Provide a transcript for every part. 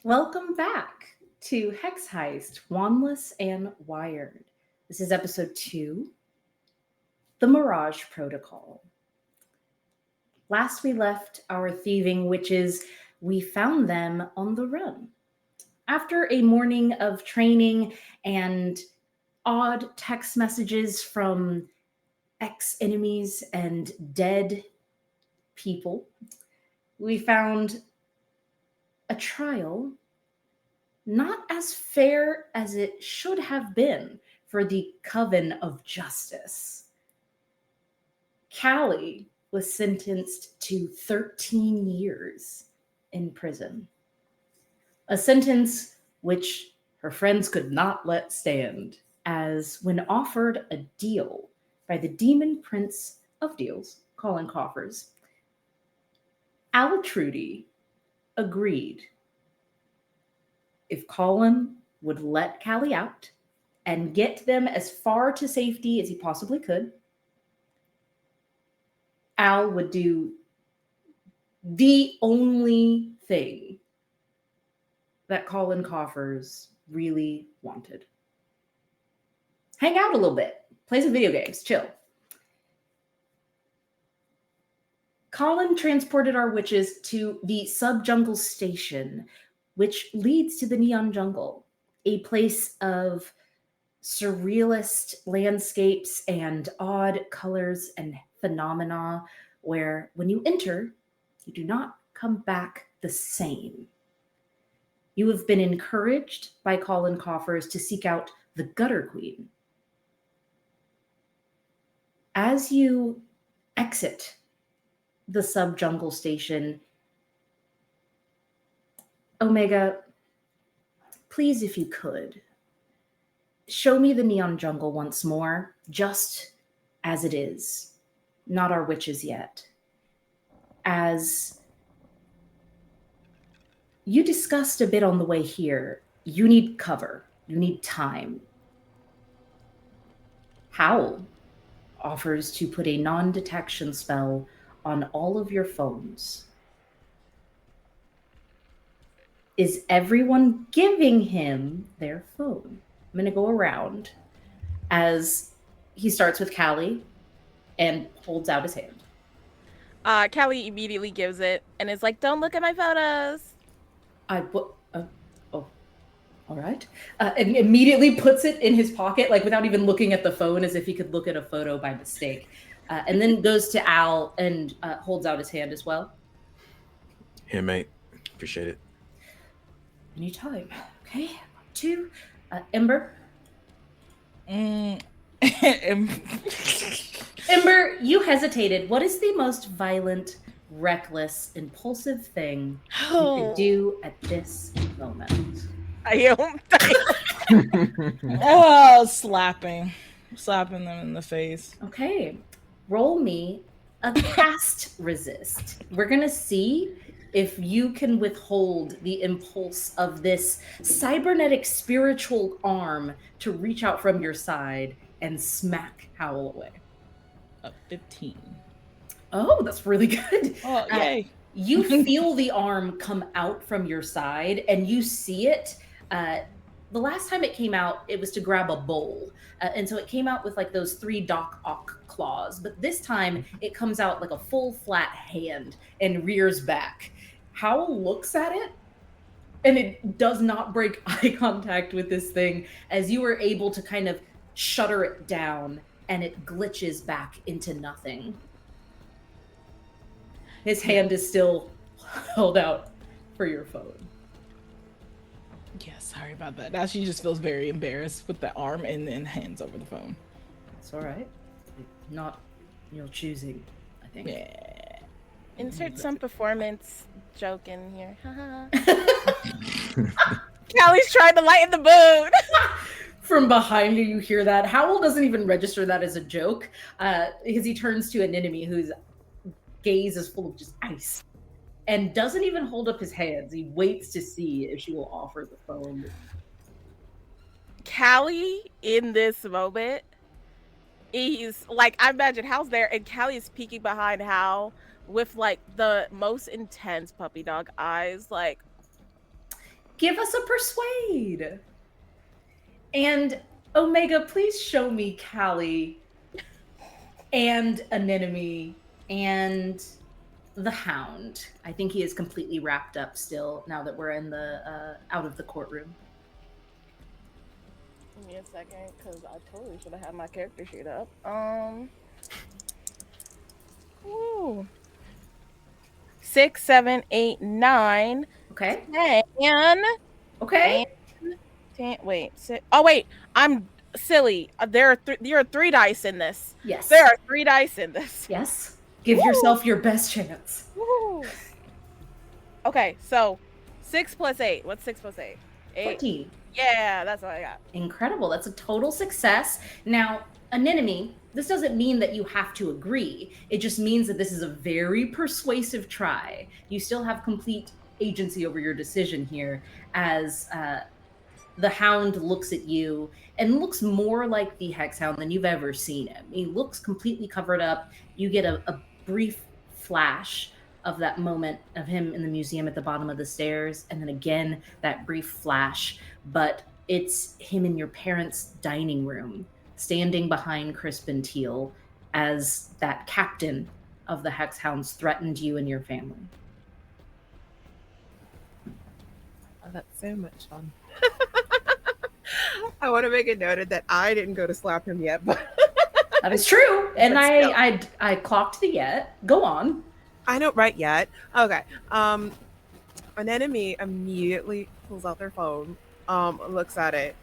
Welcome back to Hex Heist Wandless and Wired. This is episode 2, the Mirage Protocol. Last we left our thieving witches, we found them on the run. After a morning of training and odd text messages from ex-enemies and dead people, we found a trial not as fair as it should have been for the Coven of Justice. Callie was sentenced to 13 years in prison, a sentence which her friends could not let stand, as when offered a deal by the demon prince of deals, Colin Coffers, Altrudy agreed if Colin would let Callie out and get them as far to safety as he possibly could, Al would do the only thing that Colin Coffers really wanted. Hang out a little bit, play some video games, chill. Colin transported our witches to the Subjungle Station, which leads to the Neon Jungle, a place of surrealist landscapes and odd colors and phenomena where when you enter, you do not come back the same. You have been encouraged by Colin Coffers to seek out the Gutter Queen. As you exit the Subjungle Station, Omega, please, if you could, show me the Neon Jungle once more, just as it is. Not our witches yet. As you discussed a bit on the way here, you need cover. You need time. Howl offers to put a non-detection spell on all of your phones. Is everyone giving him their phone? I'm going to go around as he starts with Callie and holds out his hand. Callie immediately gives it and is like, "Don't look at my photos." All right. And immediately puts it in his pocket, like without even looking at the phone, as if he could look at a photo by mistake. And then goes to Al and holds out his hand as well. Here, mate. Appreciate it. Anytime. Okay. 2. Ember. Ember, you hesitated. What is the most violent, reckless, impulsive thing you could do at this moment? I Oh, slapping them in the face. Okay. Roll me a cast resist. We're going to see if you can withhold the impulse of this cybernetic spiritual arm to reach out from your side and smack Howl away. 15. Oh, that's really good. Oh, yay. You feel the arm come out from your side and you see it. The last time it came out, it was to grab a bowl. And so it came out with like those 3 Doc Ock claws. But this time it comes out like a full flat hand and rears back. Howl looks at it and it does not break eye contact with this thing as you are able to kind of shutter it down and it glitches back into nothing. His hand is still held out for your phone. Yeah, sorry about that. Now she just feels very embarrassed with the arm and then hands over the phone. It's all right. Not your choosing, I think. Yeah. Insert some performance joke in here. Callie's trying to lighten the mood. From behind you, you hear that. Howl doesn't even register that as a joke because he turns to an enemy whose gaze is full of just ice and doesn't even hold up his hands. He waits to see if she will offer the phone. Callie, in this moment, he's like, I imagine Hal's there, and Callie is peeking behind Hal with like the most intense puppy dog eyes. Like, Give us a persuade. And Omega, please show me Callie and Anemone and the Hound. I think he is completely wrapped up still now that we're in the out of the courtroom. Give me a second, because I totally should have had my character sheet up. Woo. 6, 7, 8, 9. Okay. 10. Okay. 10. Wait. Oh wait, I'm silly. There are 3 dice in this. Yes. There are 3 dice in this. Yes. Give Woo. yourself your best chance. Woo. Okay, so 6 plus 8. What's 6 plus 8? 8. 14. Yeah, that's what I got. Incredible. That's a total success. Now, Anemone, this doesn't mean that you have to agree. It just means that this is a very persuasive try. You still have complete agency over your decision here as the Hound looks at you and looks more like the Hex Hound than you've ever seen him. He looks completely covered up. You get a brief flash of that moment of him in the museum at the bottom of the stairs, and then again that brief flash, but it's him in your parents' dining room standing behind Crispin Teal as that captain of the Hex Hounds threatened you and your family. Oh, that's so much fun. I want to make it noted that I didn't go to slap him yet, but That is true, and But still. I clocked the yet. Go on. I don't write yet. Okay. An enemy immediately pulls out their phone, looks at it,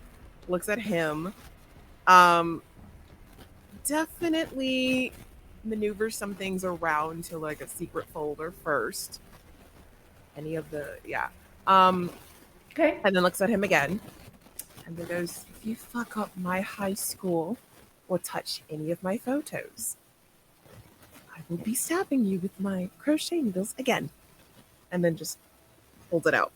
looks at him, definitely maneuvers some things around to like a secret folder first. Any of the Okay. and then looks at him again, and then goes, "If you fuck up my high school or touch any of my photos, I will be stabbing you with my crochet needles again." And then just holds it out.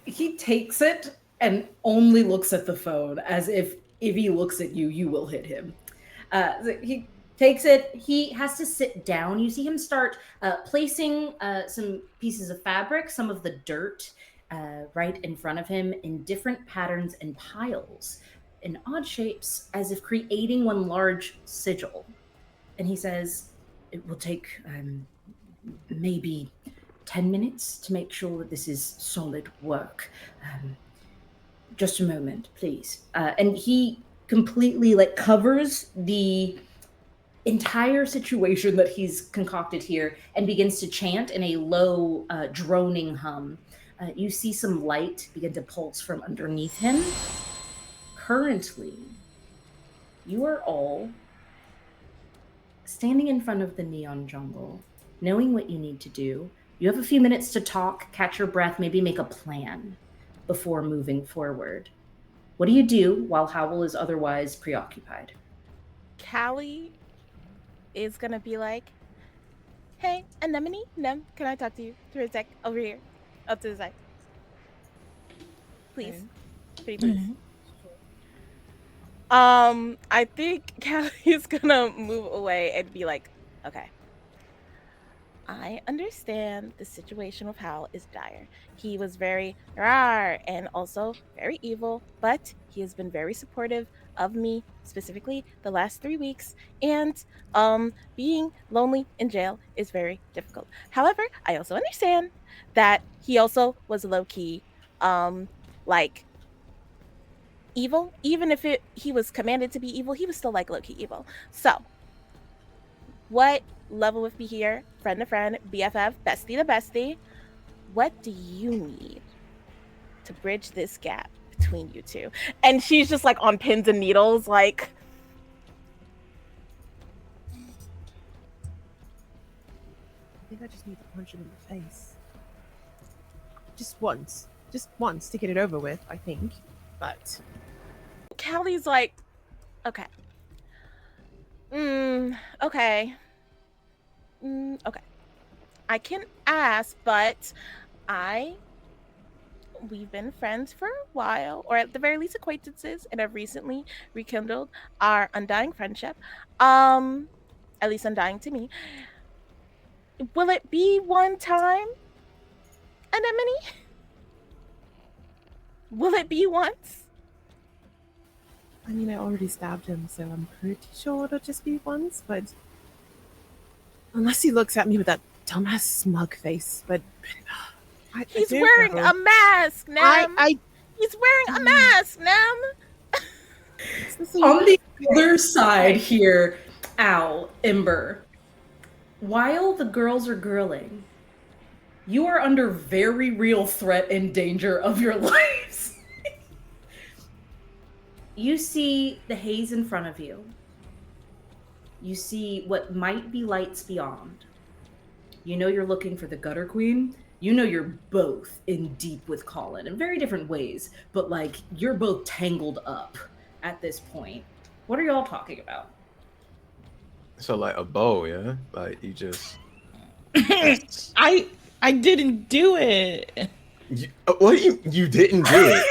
He takes it and only looks at the phone as if he looks at you, you will hit him. So he takes it. He has to sit down. You see him start placing some pieces of fabric, some of the dirt right in front of him in different patterns and piles in odd shapes, as if creating one large sigil. And he says, it will take maybe 10 minutes to make sure that this is solid work. Just a moment, please. And he completely covers the entire situation that he's concocted here and begins to chant in a low, droning hum. You see some light begin to pulse from underneath him. Currently, you are all standing in front of the neon jungle, knowing what you need to do. You have a few minutes to talk, catch your breath, maybe make a plan before moving forward. What do you do while Howell is otherwise preoccupied? Callie is gonna be like, "Hey, Anemone, can I talk to you for a sec? Over here, up to the side, please, pretty please." I think Callie's gonna move away and be like, "Okay, I understand the situation with Hal is dire. He was very rawr and also very evil, but he has been very supportive of me, specifically the last 3 weeks, and being lonely in jail is very difficult. However, I also understand that he also was low-key like evil. Even if he was commanded to be evil, he was still like low-key evil. So what level with me here, friend to friend, BFF, bestie to bestie, what do you need to bridge this gap between you two?" And she's just like on pins and needles, like, I think I just need to punch him in the face. Just once to get it over with, I think. But Callie's like, okay. Okay. Okay. I can ask, but we've been friends for a while, or at the very least acquaintances, and have recently rekindled our undying friendship. At least undying to me. Will it be one time, Anemone? Will it be once? I mean, I already stabbed him, so I'm pretty sure it'll just be once, but unless he looks at me with that dumbass smug face, but He's wearing a mask, Nam. He's wearing a mask, Nam. On the other side here, Al, Ember, while the girls are girling, you are under very real threat and danger of your lives. You see the haze in front of you. You see what might be lights beyond. You know you're looking for the Gutter Queen. You know you're both in deep with Colin in very different ways, but like you're both tangled up at this point. What are y'all talking about? So like a bow, yeah? Like you just I didn't do it. What you didn't do it.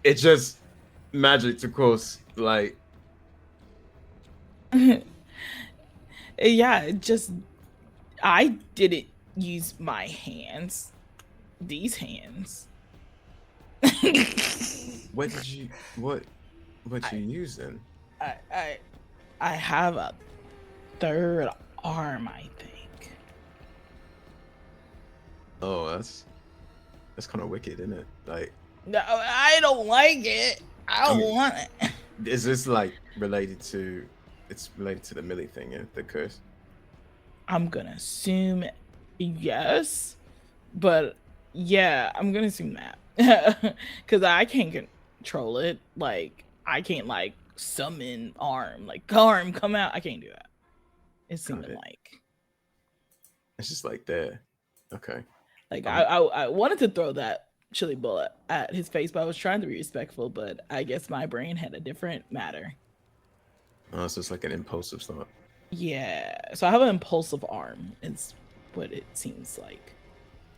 It just magic across like Yeah, just I didn't use my hands. These hands. what you using? I have a third arm, I think. Oh, that's kind of wicked, isn't it? Like, No, I don't like it. I don't want it. is this like related to? It's related to the Millie thing, yeah, the curse. I'm gonna assume yes, but yeah, I'm gonna assume that because I can't control it. Like I can't like summon arm, like arm come out. I can't do that. It's seeming like it's just like there. Okay. Like I wanted to throw that chili bullet at his face, but I was trying to be respectful. But I guess my brain had a different matter. Oh, so it's like an impulsive thought. Yeah, so I have an impulsive arm. Is what it seems like.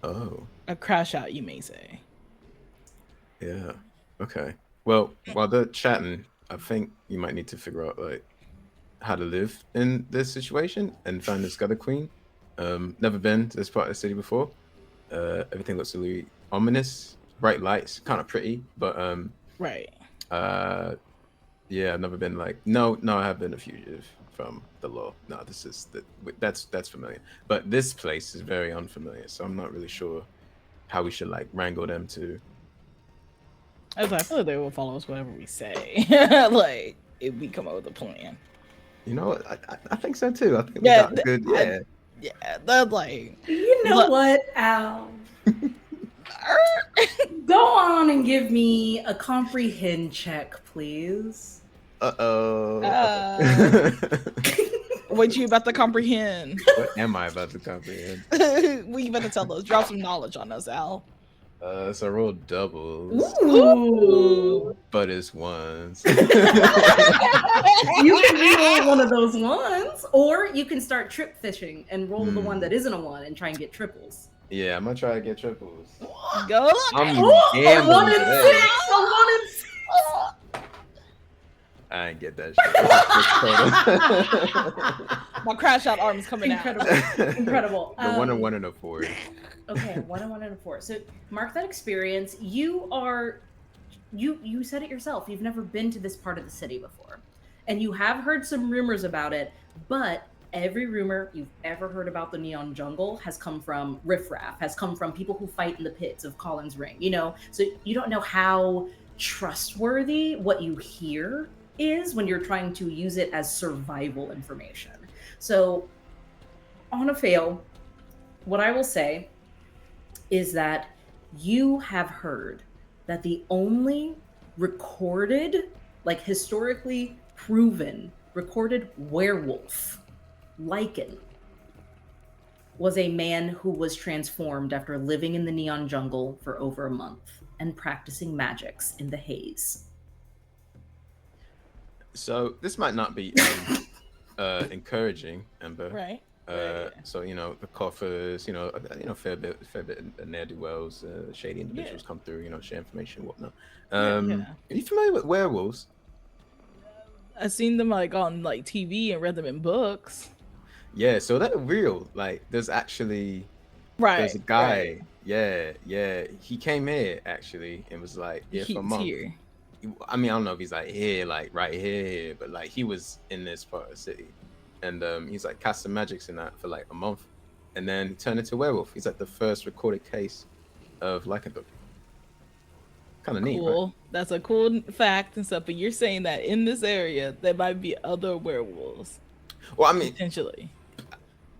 Oh. A crash out, you may say. Yeah. Okay. Well, while they're chatting, I think you might need to figure out like how to live in this situation and find this Gutter Queen. Never been to this part of the city before. Everything looks really ominous, bright lights, kind of pretty, but right. Yeah, I've never been like no, I have been a fugitive from the law. No, this is that's familiar, but this place is very unfamiliar, so I'm not really sure how we should like wrangle them to. I feel like they will follow us whatever we say. Like if we come up with a plan. You know what? I think so too. I think we got a good. Yeah, that's like. You know what, Al? Go on and give me a comprehend check, please. What you about to comprehend? What am I about to comprehend? What you about to tell us? Drop some knowledge on us, Al. So I rolled doubles. Ooh. But it's ones. You can re-roll one of those ones, or you can start trip fishing and roll the one that isn't a one and try and get triples. Yeah, I'm gonna try to get triples. Go. I'm a 1 in 6. A 1 in 6. I ain't get that shit. My crash out arm is coming Incredible. out. Incredible. The 1 and 1 and a 4. Okay, 1 and 1 and a 4. So mark that experience. You said it yourself. You've never been to this part of the city before, and you have heard some rumors about it. But every rumor you've ever heard about the Neon Jungle has come from riffraff, has come from people who fight in the pits of Colin's Ring. You know, so you don't know how trustworthy what you hear is when you're trying to use it as survival information. So on a fail, what I will say is that you have heard that the only recorded, like historically proven, recorded werewolf, Lycan, was a man who was transformed after living in the Neon Jungle for over a month and practicing magics in the haze. So this might not be encouraging, Ember. Right. So you know the coffers, fair bit of ne'er-do-wells, shady individuals come through, share information, whatnot. Are you familiar with werewolves? I've seen them like on like TV and read them in books. Yeah, so they're real. Like there's actually there's a guy Yeah. He came here actually and was like here for a He's month. here. I mean, I don't know if he's like here, like right here, but like he was in this part of the city, and he's like casting magics in that for like a month, and then he turned into a werewolf. He's like the first recorded case of lycanthropy. Kind of neat, right? Cool. That's a cool fact and stuff. But you're saying that in this area there might be other werewolves Well, I mean, potentially.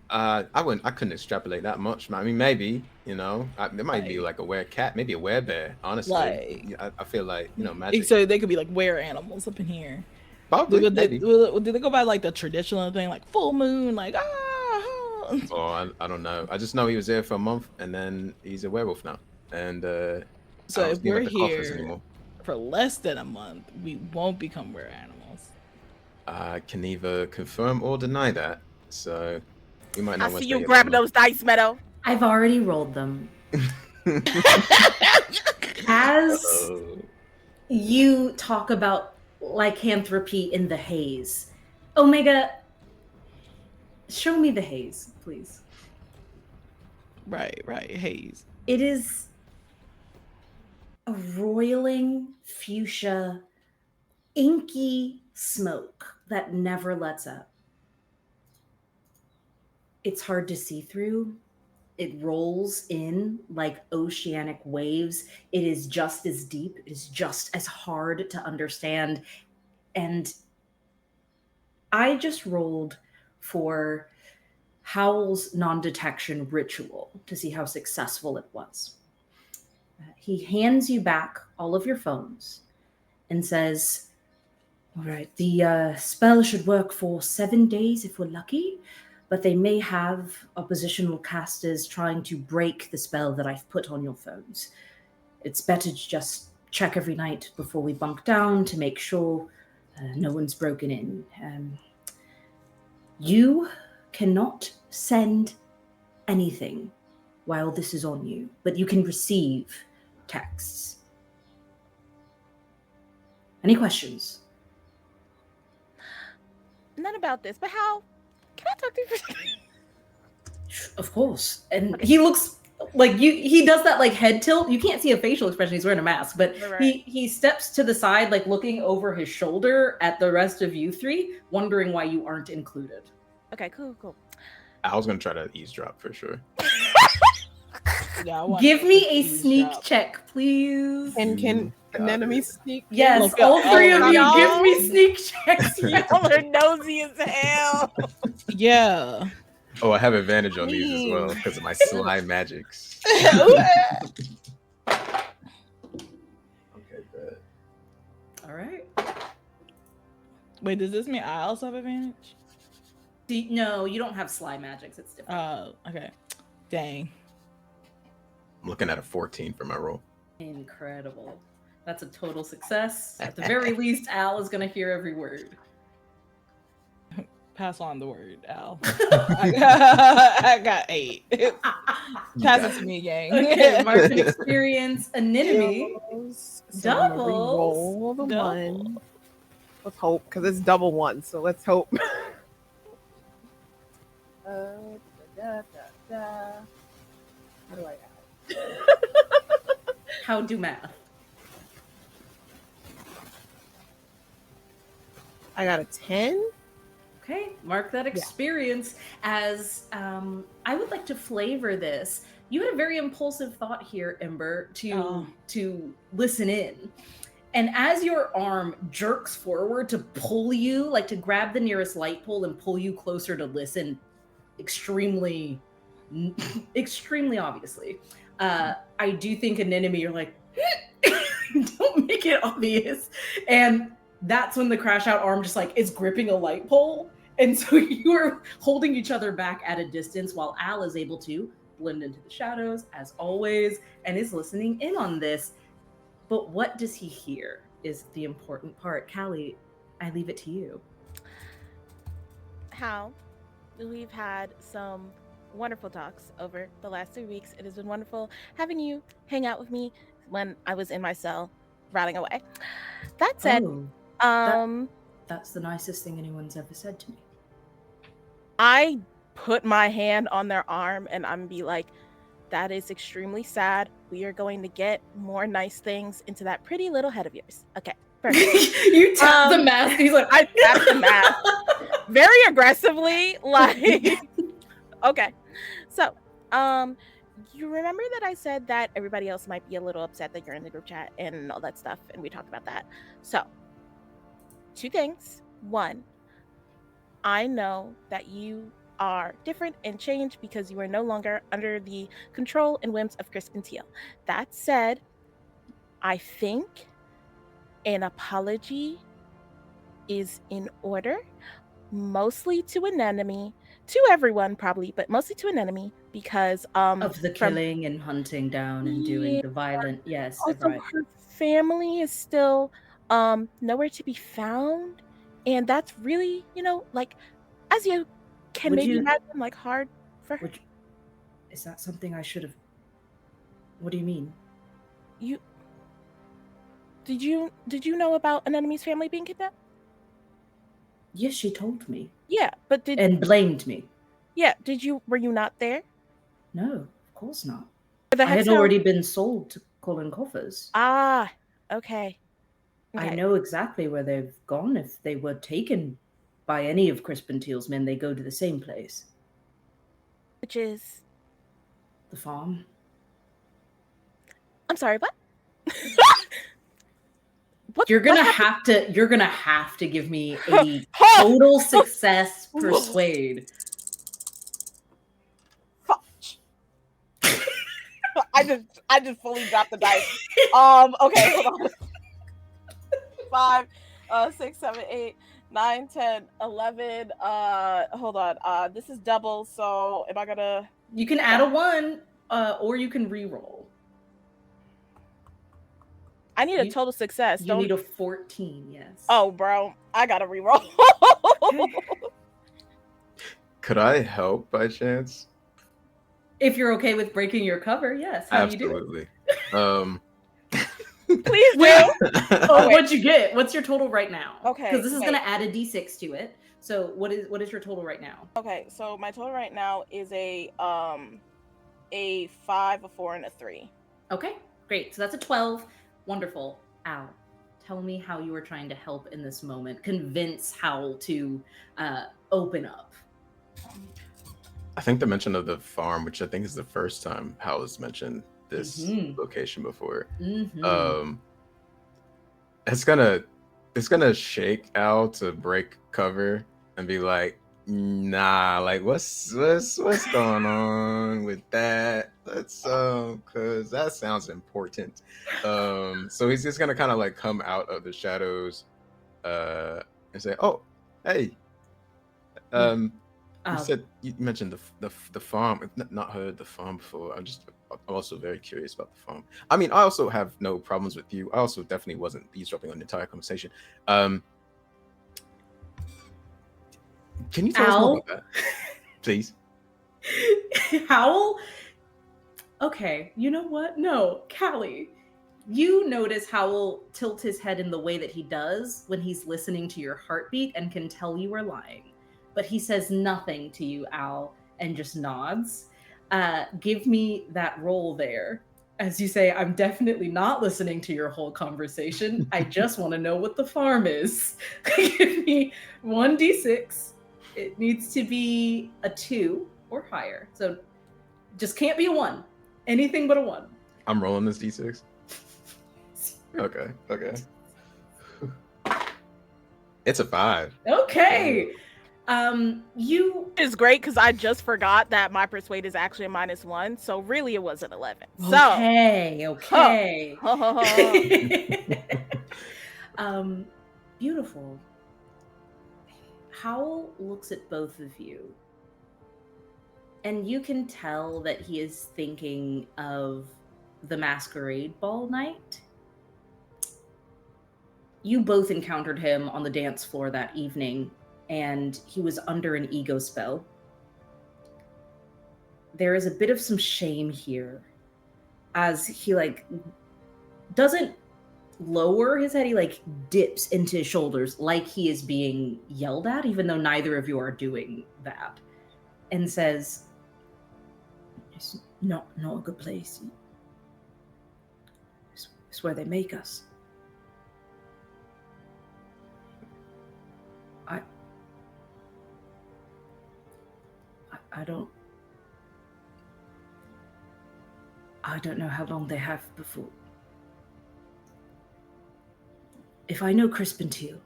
I couldn't extrapolate that much. I mean, maybe, you know, there might be like a werecat, maybe a werebear. Honestly, Like- I feel like, you know, magic. So they could be like were animals up in here. Probably, Do maybe. they go by like the traditional thing, like full moon, like Oh, I don't know. I just know he was there for a month, and then he's a werewolf now. And So I don't if see him we're at the coffers here anymore. for less than a month, we won't become were animals. I can neither confirm or deny that. So we might I not. see you grabbing those dice, Meadow. I've already rolled them. As you talk about lycanthropy in the haze, Omega, show me the haze, please. Right, haze. It is a roiling fuchsia, inky smoke that never lets up. It's hard to see through. It rolls in like oceanic waves. It is just as deep. It is just as hard to understand. And I just rolled for Howl's non-detection ritual to see how successful it was. He hands you back all of your phones and says, all right, the spell should work for 7 days if we're lucky, but they may have oppositional casters trying to break the spell that I've put on your phones. It's better to just check every night before we bunk down to make sure no one's broken in. You cannot send anything while this is on you, but you can receive texts. Any questions? None about this, but how? Can I talk to you for a second? Of course. And he looks like he does that like head tilt. You can't see a facial expression. He's wearing a mask, but Right. he steps to the side, like looking over his shoulder at the rest of you three, wondering why you aren't included. Okay, cool. I was gonna try to eavesdrop for sure. Yeah, I want Give to me a eavesdrop. sneak check, please. And can Got Anemone it. sneak? Yes, Look, all three oh, of you, y'all. give me sneak checks. Y'all are nosy as hell. Yeah. Oh, I have advantage on these as well Mean. because of my slime magics. Okay, good. All right. Wait, does this mean I also have advantage? No, you don't have sly magics. It's different. Oh, okay. Dang. I'm looking at a 14 for my roll. Incredible. That's a total success. At the very least, Al is going to hear every word. Pass on the word, Al. I got 8. Pass it to me, gang. Okay, mark an experience, anemone. So I'm gonna Doubles. re-roll the Double. one. Let's hope, because it's double one. So let's hope. How do I add? How do math? I got a 10. Okay, mark that experience as I would like to flavor this. You had a very impulsive thought here, Ember, to listen in. And as your arm jerks forward to pull you, like to grab the nearest light pole and pull you closer to listen, extremely obviously. I do think an enemy, you're like, don't make it obvious. And that's when the crash out arm just like is gripping a light pole. And so you are holding each other back at a distance while Al is able to blend into the shadows as always and is listening in on this. But what does he hear is the important part. Callie, I leave it to you. How? We've had some wonderful talks over the last 3 weeks. It has been wonderful having you hang out with me when I was in my cell rotting away. That said, Oh, that's the nicest thing anyone's ever said to me. I put my hand on their arm and I'm be like, That is extremely sad. We are going to get more nice things into that pretty little head of yours. Okay, perfect. You tap the mask. He's like, I tapped the mask very aggressively. Like, okay. So, you remember that I said that everybody else might be a little upset that you're in the group chat and all that stuff, and we talked about that. So, 2 things. 1, I know that you are different and changed because you are no longer under the control and whims of Crispin Teal. That said, I think an apology is in order, mostly to an enemy, to everyone probably, but mostly to an enemy because of the from killing and hunting down and doing the violent. Yes, also right. her family is still nowhere to be found, and that's really, like, as you can Would maybe you- imagine, like, hard for her. Is that something I should have? What do you mean? Did you know about an enemy's family being kidnapped? Yes, she told me Yeah, but and blamed me. were you not there? No, of course not. The I had Hex already been sold to Colin Coffers. Ah, okay. I know exactly where they've gone. If they were taken by any of Crispin Teal's men, they go to the same place. Which is, The farm. I'm sorry, what? You're gonna have to give me a total success persuade. I just fully dropped the dice. Okay, hold on. 5, 6, 7, 8, 9, 10, 11. Hold on. This is double, so am I gonna? You can add a 1, or you can re-roll. I need a total success. You need a 14, yes. Oh, bro, I gotta re-roll. Could I help by chance? If you're okay with breaking your cover, yes. How Absolutely. do you do Please do. Oh, what'd you get? What's your total right now? Okay, Because this is gonna add a d6 to it. So what is your total right now? Okay, so my total right now is a 5, a 4, and a 3. Okay, great. So that's a 12. Wonderful. Al, tell me how you were trying to help in this moment. Convince Howl to open up. I think the mention of the farm, which I think is the first time Hal has mentioned this location before. It's gonna shake Al to break cover and be like, nah, like what's going on with that? Let's cause that sounds important. So he's just gonna kind of like come out of the shadows and say, oh, hey. You said you mentioned the farm. I've not heard the farm before. I'm also very curious about the farm. I mean, I also have no problems with you. I also definitely wasn't eavesdropping on the entire conversation. Can you tell us more about that, please? Howl? Okay, you know what? No, Callie. You notice Howl tilt his head in the way that he does when he's listening to your heartbeat and can tell you are lying. But he says nothing to you, Al, and just nods. Give me that roll there. As you say, I'm definitely not listening to your whole conversation. I just want to know what the farm is. Give me 1d6. It needs to be a 2 or higher. So just can't be a 1. Anything but a 1. I'm rolling this d6. Okay. It's a 5. Okay. You is great because I just forgot that my persuade is actually a -1, so really it was an 11. Okay. Beautiful. Howl looks at both of you, and you can tell that he is thinking of the masquerade ball night. You both encountered him on the dance floor that evening, and he was under an ego spell. There is a bit of some shame here as he doesn't lower his head, he dips into his shoulders like he is being yelled at, even though neither of you are doing that, and says, Not a good place. It's where they make us. I don't know how long they have before. If I know Crispin Teal,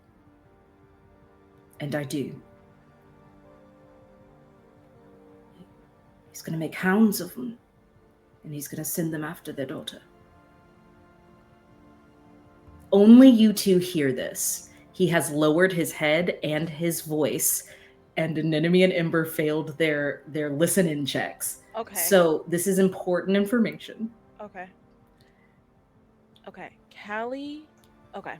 and I do, he's going to make hounds of them, and he's going to send them after their daughter. Only you two hear this. He has lowered his head and his voice, and Anemone and Ember failed their listen-in checks. Okay. So this is important information. Okay. Callie. Okay.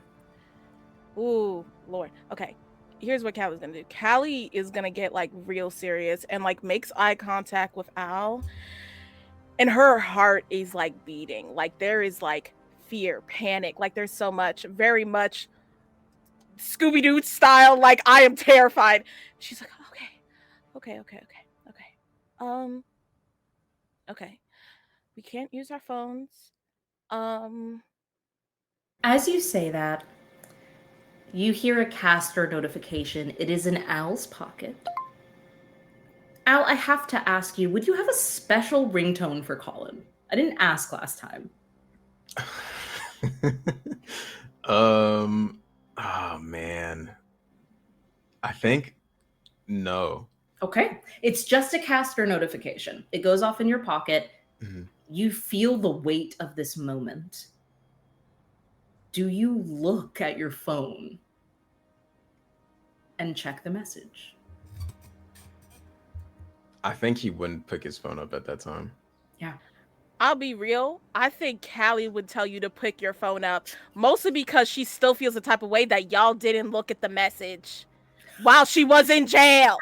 Ooh, Lord. Okay. Here's what Callie's gonna do. Callie is gonna get like real serious and like makes eye contact with Al. And her heart is like beating. Like there is like fear, panic. Like there's so much, very much Scooby-Doo style. Like I am terrified. She's like, okay. Okay. We can't use our phones. As you say that, you hear a caster notification. It is in Al's pocket. Al, I have to ask you, would you have a special ringtone for Colin? I didn't ask last time. Oh man. I think no. Okay. It's just a caster notification. It goes off in your pocket. Mhm. You feel the weight of this moment. Do you look at your phone and check the message? I think he wouldn't pick his phone up at that time. Yeah. I'll be real. I think Callie would tell you to pick your phone up, mostly because she still feels the type of way that y'all didn't look at the message while she was in jail.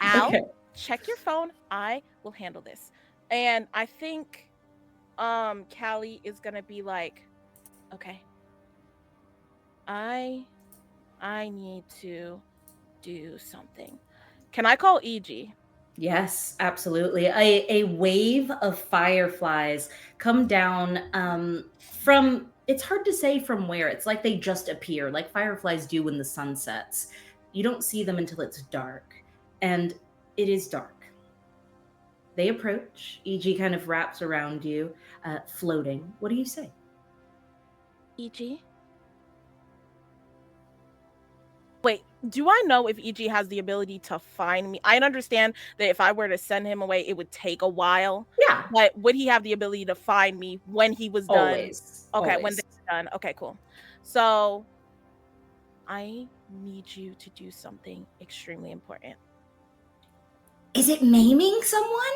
Al, Okay. check your phone. I will handle this. And I think Callie is gonna be like, okay, I need to do something. Can I call EG? Yes, absolutely. A wave of fireflies come down from, it's hard to say from where. It's like they just appear, like fireflies do when the sun sets. You don't see them until it's dark, and it is dark. They approach. EG kind of wraps around you, floating. What do you say? EG? Wait, do I know if EG has the ability to find me? I understand that if I were to send him away, it would take a while. Yeah. But would he have the ability to find me when he was done? Always. Okay, Always. when they're done. Okay, cool. So I need you to do something extremely important. Is it maiming someone?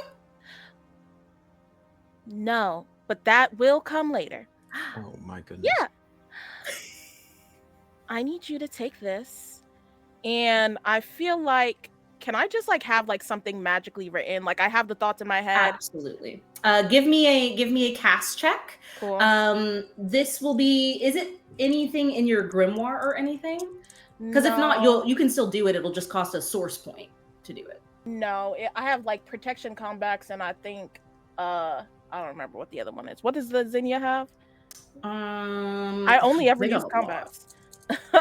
No, but that will come later. Oh my goodness. Yeah. I need you to take this, and I feel like, can I just like have like something magically written? Like I have the thoughts in my head. Absolutely. Give me a cast check. Cool. This will be, is it anything in your grimoire or anything? Because if not, you can still do it. It'll just cost a source point to do it. No, I have like protection combats, and I think I don't remember what the other one is. What does the Zinnia have? I only ever use combats.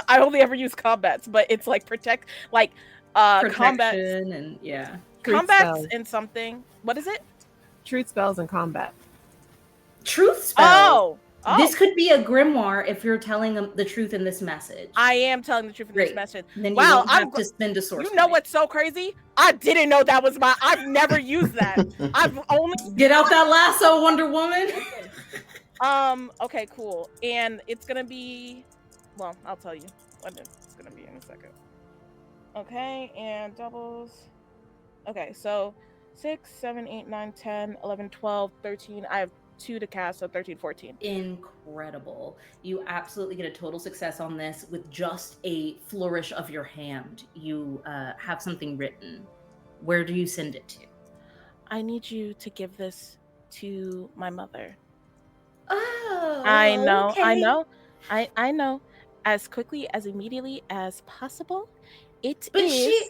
I only ever use combats, but it's like protect, like combats and yeah, combats and something. What is it? Truth spells and combat. Truth spells. Oh, this could be a grimoire if you're telling them the truth in this message. I am telling the truth in this message. Then you won't have to spend a source. You know what's so crazy? I didn't know that was I've never used that. I've only get out that lasso, Wonder Woman. Okay, cool. And it's gonna be, well, I'll tell you what it's gonna be in a second. Okay, and doubles. Okay, so 6, 7, 8, 9, 10, 11, 12, 13. I have 2 to cast, so 13, 14. Incredible. You absolutely get a total success on this with just a flourish of your hand. You have something written. Where do you send it to? I need you to give this to my mother. Oh, I know, okay. I know. As quickly, as immediately as possible. It but is.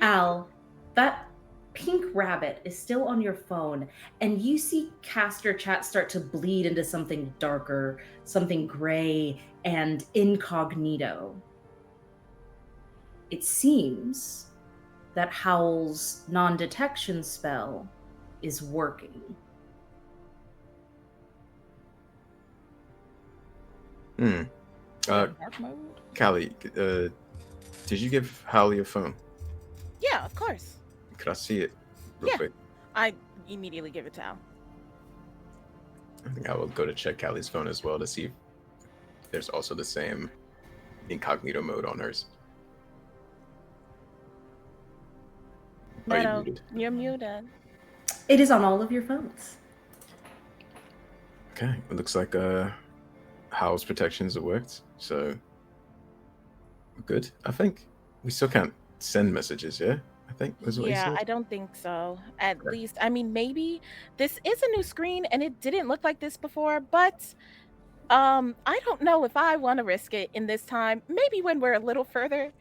Al, that pink rabbit is still on your phone, and you see caster chat start to bleed into something darker, something gray and incognito. It seems that Howl's non-detection spell is working. Dark mode? Callie, did you give Hal your phone? Yeah, of course. Could I see it real Yeah. quick? I immediately give it to Al. I think I will go to check Callie's phone as well to see if there's also the same incognito mode on hers. Are you Meadow, muted? you're muted. It is on all of your phones. Okay, it looks like Hal's protections have worked, so we're good. I think we still can't send messages, yeah? I think that's what he Yeah, said. I don't think so. At Okay. least, I mean, maybe this is a new screen and it didn't look like this before, but I don't know if I want to risk it in this time. Maybe when we're a little further.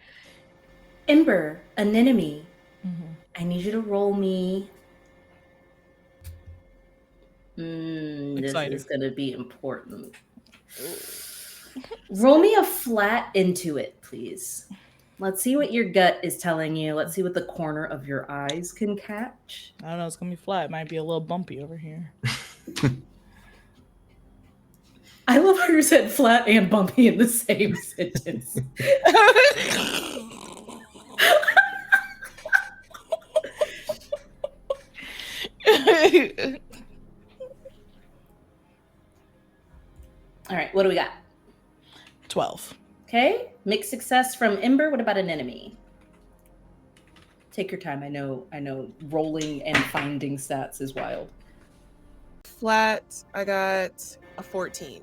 Ember, anemone, Mhm. I need you to roll me. This Excited. is going to be important. Roll me a flat into it, please. Let's see what your gut is telling you. Let's see what the corner of your eyes can catch. I don't know. It's gonna be flat. It might be a little bumpy over here. I love how you said flat and bumpy in the same sentence. All right, what do we got? 12. Okay, mixed success from Ember. What about an enemy? Take your time. I know rolling and finding stats is wild. Flat, I got a 14.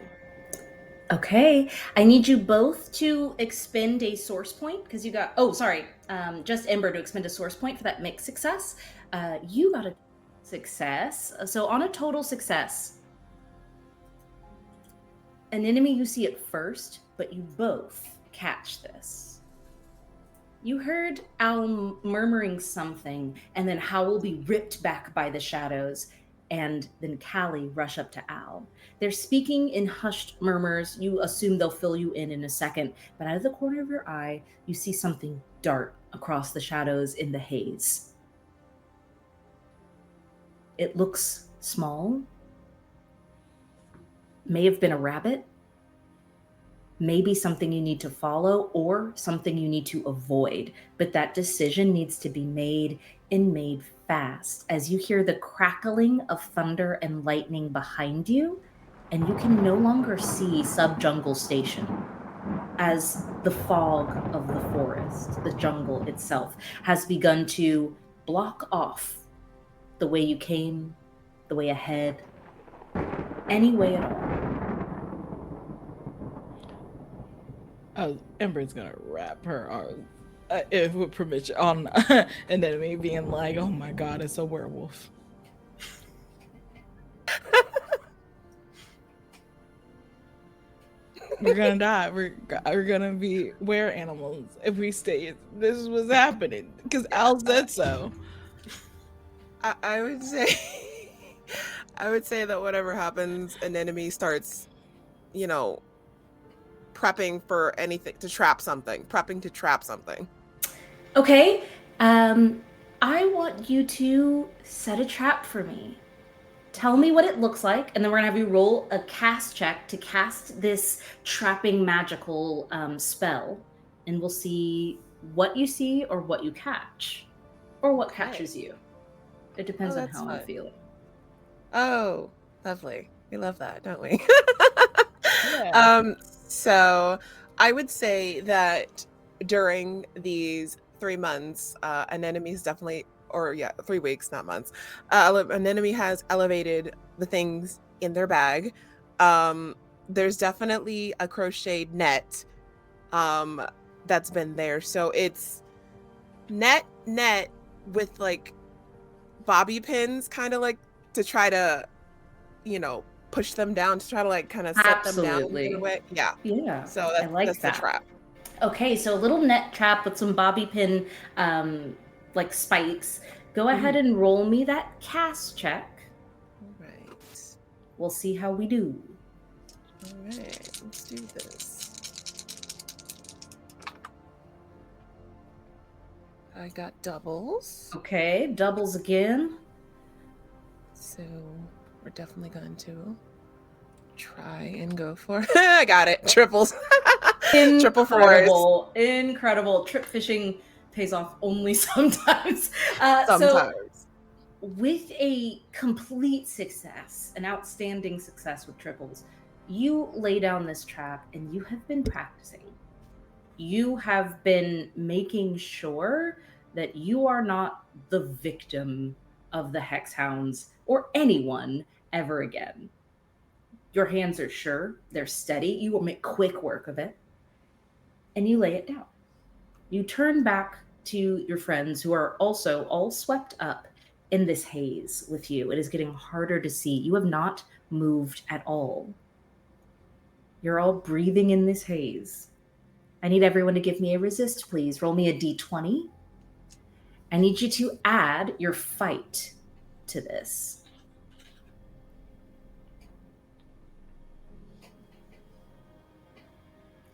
Okay, I need you both to expend a source point because you got, just Ember to expend a source point for that mixed success. You got a success. So on a total success, an enemy you see at first, but you both catch this. You heard Al murmuring something, and then Hal will be ripped back by the shadows, and then Callie rush up to Al. They're speaking in hushed murmurs. You assume they'll fill you in a second, but out of the corner of your eye, you see something dart across the shadows in the haze. It looks small, may have been a rabbit, maybe something you need to follow or something you need to avoid, but that decision needs to be made and made fast as you hear the crackling of thunder and lightning behind you, and you can no longer see Subjungle Station as the fog of the forest, the jungle itself, has begun to block off the way you came, the way ahead, any way at all. Ember's gonna wrap her arms, if with permission, on an enemy, being like, "Oh my god, it's a werewolf." We're gonna die. We're gonna be were animals if we stay. This is what's happening because Al said so. I would say, I would say that whatever happens, an enemy starts, prepping for anything to trap something. Okay, I want you to set a trap for me. Tell me what it looks like, and then we're gonna have you roll a cast check to cast this trapping magical spell, and we'll see what you see or what you catch, or what catches you. It depends on that's how I'm fun. feeling. Oh, lovely. We love that, don't we? Yeah. So I would say that during these 3 months, an enemy's definitely, 3 weeks, not months. An enemy has elevated the things in their bag. There's definitely a crocheted net that's been there. So it's net with like bobby pins, kind of like to try to, push them down, to try to like kind of set them down Absolutely. in a way. Yeah. Yeah, So I like that's that. the trap. Okay, so a little net trap with some bobby pin like spikes. Go ahead and roll me that cast check. All right. We'll see how we do. All right. Let's do this. I got doubles. Okay, doubles again. So we're definitely going to try and go for I got it. Triples. Triple fours. Incredible. Incredible. Trip fishing pays off only sometimes. Sometimes. So with a complete success, an outstanding success with triples, you lay down this trap and you have been practicing. You have been making sure that you are not the victim of the Hex Hounds or anyone ever again. Your hands are sure, they're steady, you will make quick work of it, and you lay it down. You turn back to your friends who are also all swept up in this haze with you. It is getting harder to see. You have not moved at all. You're all breathing in this haze. I need everyone to give me a resist, please. Roll me a d20. I need you to add your fight to this.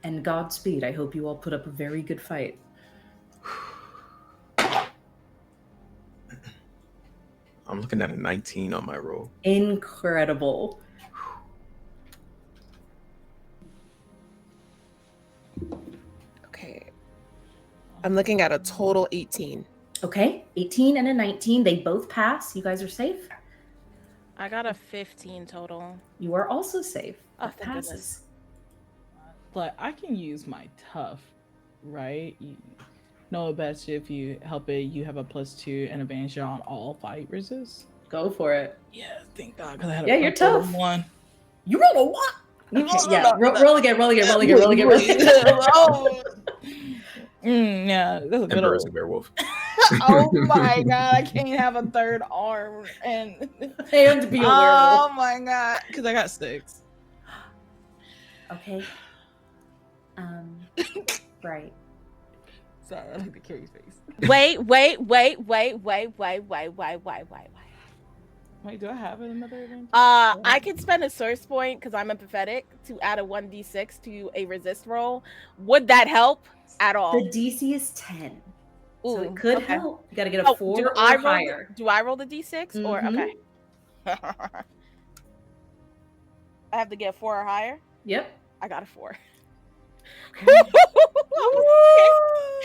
And Godspeed. I hope you all put up a very good fight. I'm looking at a 19 on my roll. Incredible. Okay. I'm looking at a total 18. Okay, 18 and a 19. They both pass. You guys are safe. I got a 15 total. You are also safe. Oh, That thank passes. goodness. But I can use my tough, right? No, best if you help it, you have a +2 and advantage on all fight resists. Go for it. Yeah, thank God, because I had Yeah, a you're total tough. 1. You rolled a what? No, Yeah, roll again, roll again, roll again, roll again, roll again. Oh. Yeah, that's a good Ember is a old. werewolf. Oh my God, I can't have a third arm and And be a oh werewolf. my God, because I got 6. Okay. Right. Sorry, I like the Carrie's face. Wait. Wait, do I have another advantage? I can spend a source point because I'm empathetic to add a 1d6 to a resist roll. Would that help at all? The DC is 10. So Ooh, it could okay. help. You got to get a 4 or higher. Do I roll the d6 or Mhm. okay? I have to get 4 or higher. Yep. I got a 4.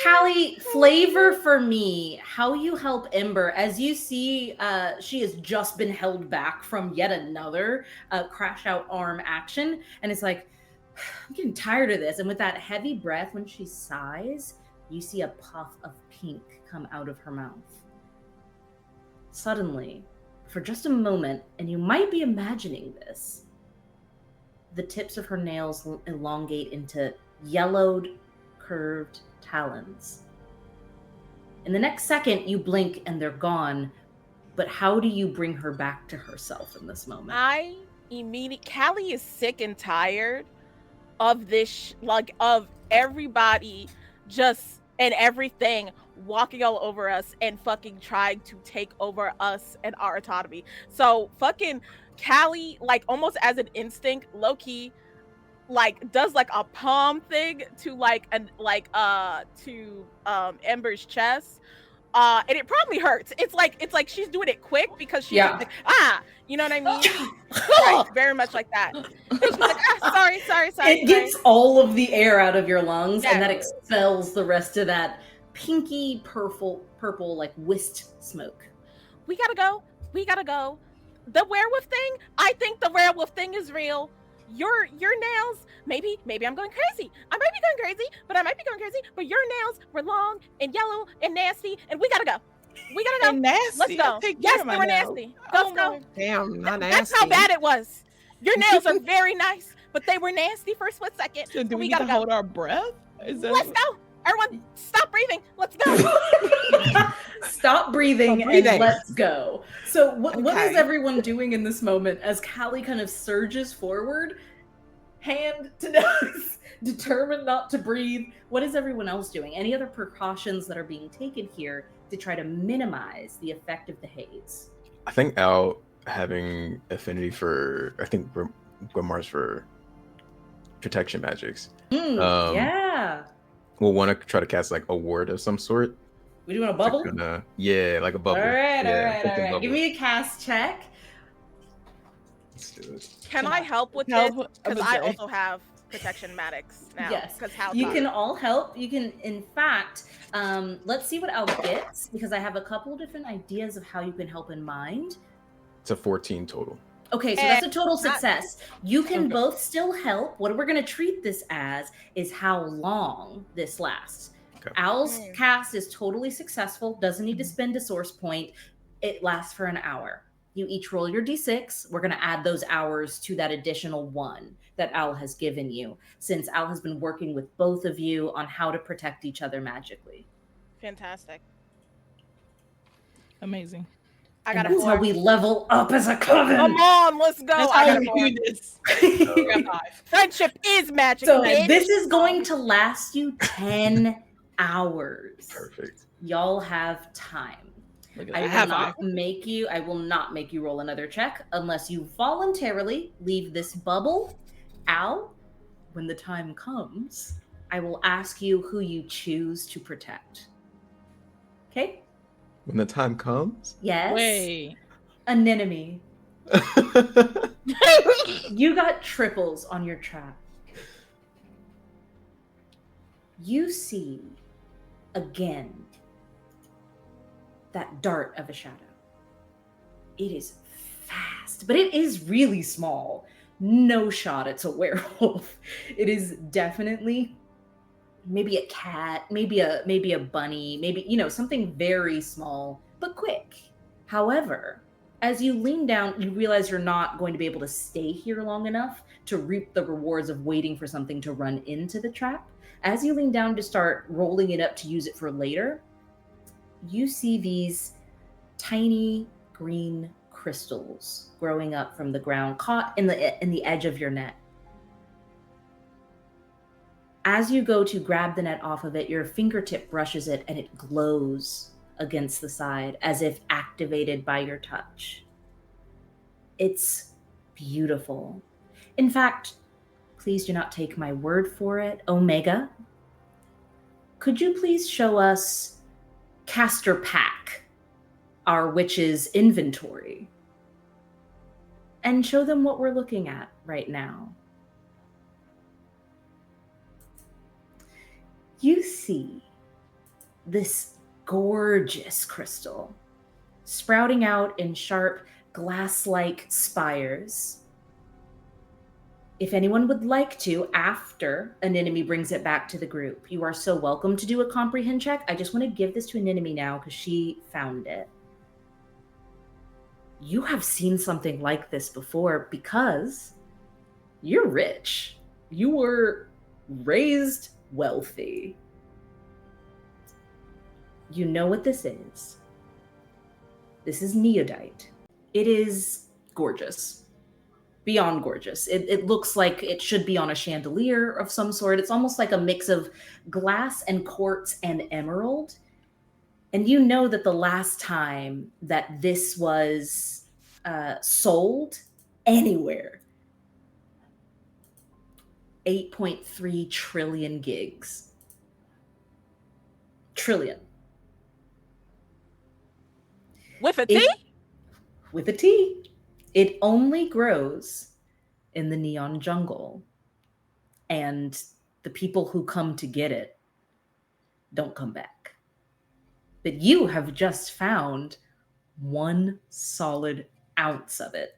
Callie, flavor for me how you help Ember as you see she has just been held back from yet another crash out arm action, and it's like, I'm getting tired of this. And with that heavy breath, when she sighs, you see a puff of pink come out of her mouth. Suddenly, for just a moment, and you might be imagining this, the tips of her nails elongate into yellowed, curved talons. In the next second, you blink and they're gone. But how do you bring her back to herself in this moment? Callie is sick and tired of this, of everybody just and everything walking all over us and fucking trying to take over us and our autonomy. So fucking Callie, almost as an instinct, low-key, does a palm thing to Ember's chest. And it probably hurts. It's like she's doing it quick because she's like, you know what I mean? Right, very much like that. And she's like, sorry. It gets all of the air out of your lungs, Yeah. and that expels the rest of that pinky purple like whist smoke. We gotta go. The werewolf thing, I think the werewolf thing is real. Your nails, maybe I'm going crazy. I might be going crazy, but but your nails were long and yellow and nasty, and we gotta go. And nasty. Let's go. Yes, they were nasty. Let's go. Damn, not nasty. That's how bad it was. Your nails are very nice, but they were nasty for a split second. So do we gotta need to hold our breath? Let's go. Everyone, stop breathing. Let's go. Stop breathing and let's go. So what is everyone doing in this moment as Callie kind of surges forward, hand to nose, determined not to breathe? What is everyone else doing? Any other precautions that are being taken here to try to minimize the effect of the haze. I think Al having affinity for, I think Grimoires for protection magics. Yeah. We'll want to try to cast like a ward of some sort. We doing a bubble? Yeah, like a bubble. All right. Bubble. Give me a cast check. Let's do it. Can I help with Help, this? I Because would I say. also have protection magics now. Yes. Because how You can all help. You can, in fact, let's see what Al gets, because I have a couple different ideas of how you can help in mind. It's a 14 total. Okay, so that's a total that- success. You can Okay. both still help. What we're going to treat this as is how long this lasts. Okay. Al's Mm. cast is totally successful, doesn't need to spend a source point. It lasts for an hour. You each roll your d6. We're going to add those hours to that additional one that Al has given you, since Al has been working with both of you on how to protect each other magically. Fantastic. Amazing. I And got a that's how 4. we level up as a coven. Come on, let's go. That's I how got a you 4. do this. I got 5. Friendship is magic. So bitch. this is going to last you 10 hours. Perfect. Y'all have time. Look at I that. will Have I will not make you roll another check unless you voluntarily leave this bubble. Al, when the time comes, I will ask you who you choose to protect. Okay? When the time comes. Yes. Wait. An enemy. You got triples on your trap. You see again that dart of a shadow. It is fast, but it is really small. No shot it's a werewolf. It is definitely maybe a cat, maybe a bunny, maybe, something very small, but quick. However, as you lean down, you realize you're not going to be able to stay here long enough to reap the rewards of waiting for something to run into the trap. As you lean down to start rolling it up to use it for later, you see these tiny green crystals growing up from the ground, caught in the edge of your net. As you go to grab the net off of it, your fingertip brushes it and it glows against the side as if activated by your touch. It's beautiful. In fact, please do not take my word for it. Omega, could you please show us Caster Pack, our witch's inventory, and show them what we're looking at right now? You see this gorgeous crystal sprouting out in sharp glass-like spires. If anyone would like to, after an enemy brings it back to the group, you are so welcome to do a comprehend check. I just want to give this to an enemy now because she found it. You have seen something like this before because you're rich. You were raised wealthy. You know what this is. This is neodite. It is gorgeous. Beyond gorgeous. It looks like it should be on a chandelier of some sort. It's almost like a mix of glass and quartz and emerald. And you know that the last time that this was sold anywhere, 8.3 trillion gigs. Trillion. With a T? With a T. It only grows in the neon jungle. And the people who come to get it don't come back. But you have just found 1 solid ounce of it.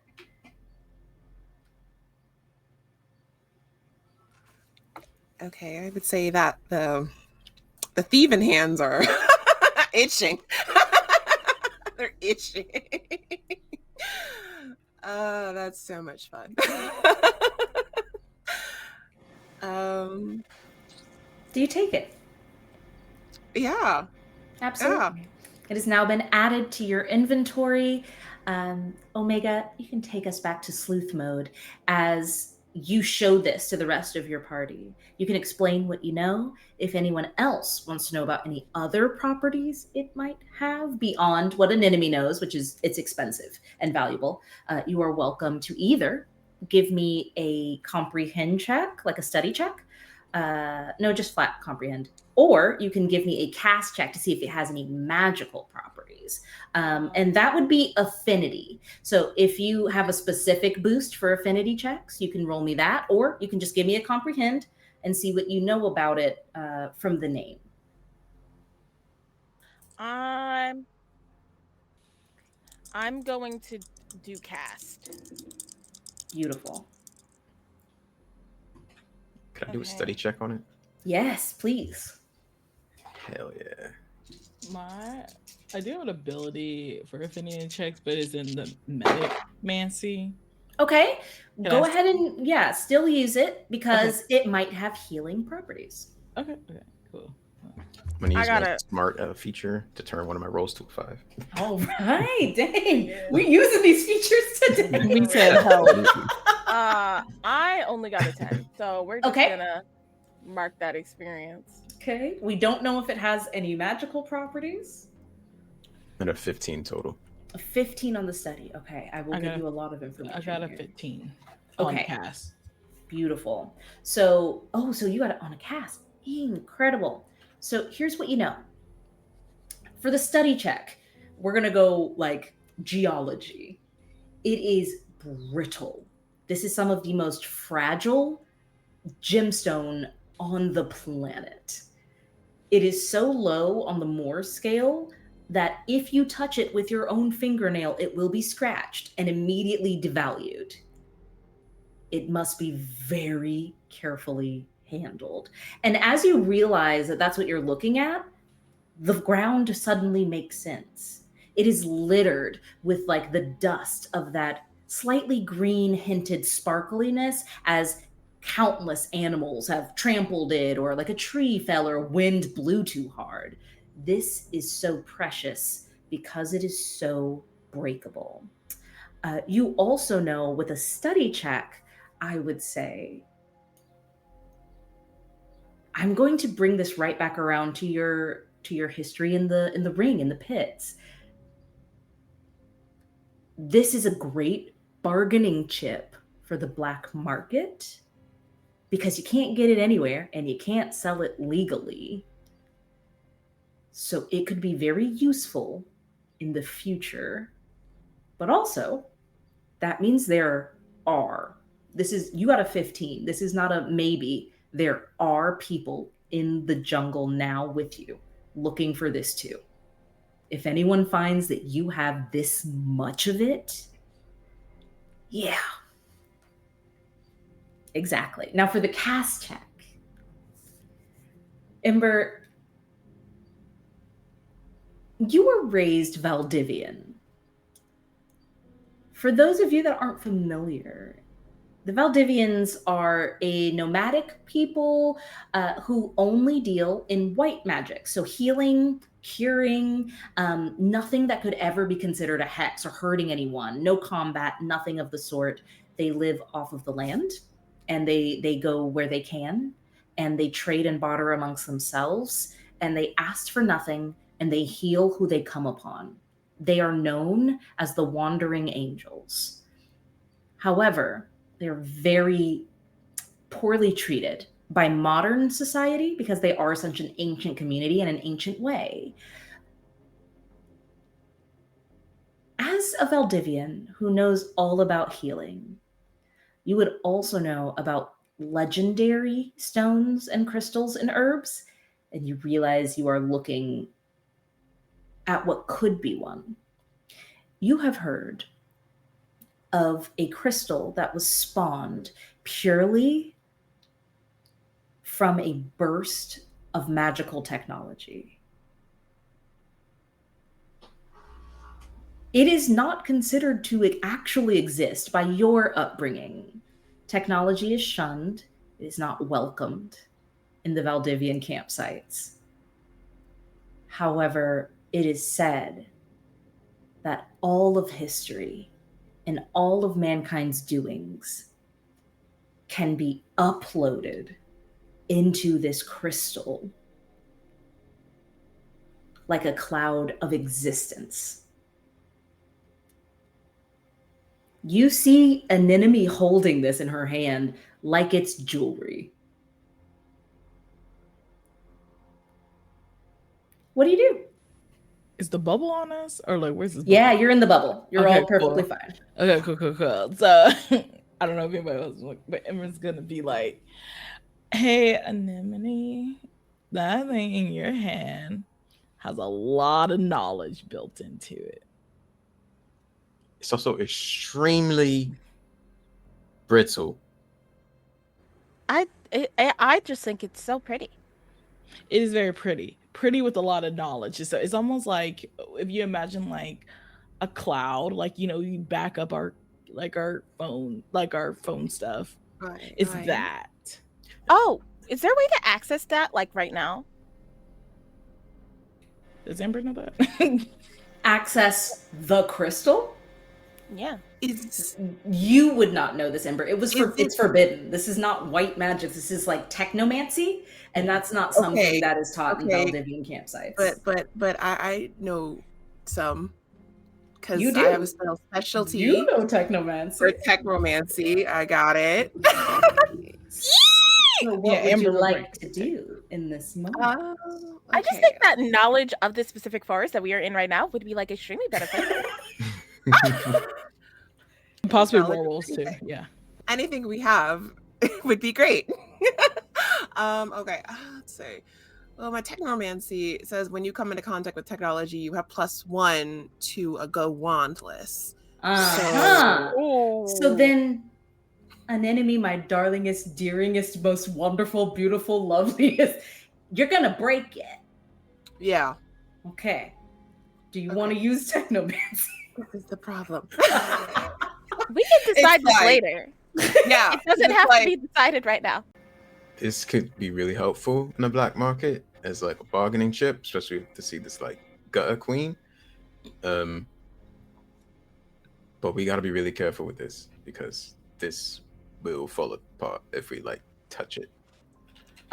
Okay, I would say that the thieving hands are itching. They're itching. Oh, that's so much fun. Do you take it? Yeah. Absolutely. It has now been added to your inventory. Omega, you can take us back to sleuth mode as you show this to the rest of your party. You can explain what you know. If anyone else wants to know about any other properties it might have beyond what an enemy knows, which is it's expensive and valuable, you are welcome to either give me a comprehend check, like a study check. No, just flat comprehend. Or you can give me a cast check to see if it has any magical properties. And that would be affinity. So if you have a specific boost for affinity checks, you can roll me that, or you can just give me a comprehend and see what you know about it from the name. I'm going to do cast. Beautiful. Could I do a Okay. study check on it? Yes, please. Hell yeah. I do have an ability for affinity checks, but it's in the medic-mancy. Okay, Can go I ahead and still use it because it might have healing properties. Okay, cool. I'm gonna I use got my it. smart feature to turn one of my rolls to a 5. All right, dang, we're using these features today. We said help. I only got a 10, so we're just gonna mark that experience. Okay, we don't know if it has any magical properties. And a 15 total. A 15 on the study. Okay, I will give you a lot of information. I got a here. 15 Okay. on cast. Beautiful. So you got it on a cast. Incredible. So here's what you know. For the study check, we're going to go like geology. It is brittle. This is some of the most fragile gemstone on the planet. It is so low on the Mohs scale that if you touch it with your own fingernail, it will be scratched and immediately devalued. It must be very carefully handled. And as you realize that that's what you're looking at, the ground suddenly makes sense. It is littered with like the dust of that slightly green hinted sparkliness as countless animals have trampled it, or like a tree fell or wind blew too hard. This is so precious because it is so breakable. You also know with a study check, I would say, I'm going to bring this right back around to your history in the ring, in the pits. This is a great bargaining chip for the black market because you can't get it anywhere and you can't sell it legally. So it could be very useful in the future. But also, that means there are. You got a 15. This is not a maybe. There are people in the jungle now with you looking for this too. If anyone finds that you have this much of it, yeah. Exactly. Now for the cast check. Ember, you were raised Valdivian. For those of you that aren't familiar, the Valdivians are a nomadic people who only deal in white magic. So healing, curing, nothing that could ever be considered a hex or hurting anyone. No combat, nothing of the sort. They live off of the land and they go where they can and they trade and barter amongst themselves and they ask for nothing and they heal who they come upon. They are known as the Wandering Angels. However, they're very poorly treated by modern society because they are such an ancient community in an ancient way. As a Valdivian who knows all about healing, you would also know about legendary stones and crystals and herbs, and you realize you are looking at what could be one. You have heard of a crystal that was spawned purely from a burst of magical technology. It is not considered to actually exist by your upbringing. Technology is shunned. It is not welcomed in the Valdivian campsites. However, it is said that all of history and all of mankind's doings can be uploaded into this crystal like a cloud of existence. You see an enemy holding this in her hand like it's jewelry. What do you do? Is the bubble on us, or like where's this? Yeah, bubble? you're in the bubble. You're Okay, all perfectly cool. fine. Okay, cool. So I don't know if anybody else, but Emma's gonna be like, "Hey, Anemone, that thing in your hand has a lot of knowledge built into it. It's also extremely brittle. I just think it's so pretty. It is very pretty with a lot of knowledge. So it's almost like if you imagine like a cloud, like, you know, you back up our phone stuff. Right, It's right. that. Oh, is there a way to access that like right now? Does Amber know that? Access the crystal? Yeah. You would not know this, Ember. It's Is forbidden. This is not white magic. This is like technomancy, and that's not something Okay, that is taught in okay. Valdivian campsites. But I know some because You I do? have a specialty You know for technomancy. technomancy. I got it. So what Yeah, would Amber you would like like to do in this moment? I just think that knowledge of this specific forest that we are in right now would be like extremely beneficial. Possibly Knowledge of werewolves too. anything. Yeah. anything we have would be great. Okay, let's see. Well, my technomancy says when you come into contact with technology, you have +1 to a go wandless. Uh-huh. Oh. So then, an enemy, my darlingest, dearingest, most wonderful, beautiful, loveliest, you're gonna break it. Yeah, Okay. Do you Okay. want to use technomancy? this is the problem. We can decide this like- later. Yeah, It doesn't it's have like- to be decided right now. This could be really helpful in the black market as like a bargaining chip, especially to see this like gutter queen. But we got to be really careful with this because this will fall apart if we like touch it.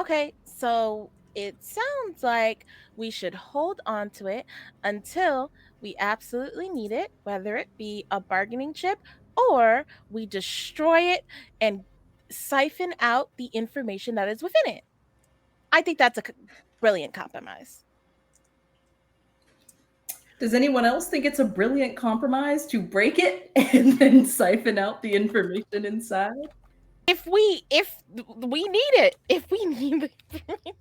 Okay, so it sounds like we should hold on to it until we absolutely need it, whether it be a bargaining chip or we destroy it and siphon out the information that is within it. I think that's a brilliant compromise. Does anyone else think it's a brilliant compromise to break it and then siphon out the information inside? If we need it, if we need it.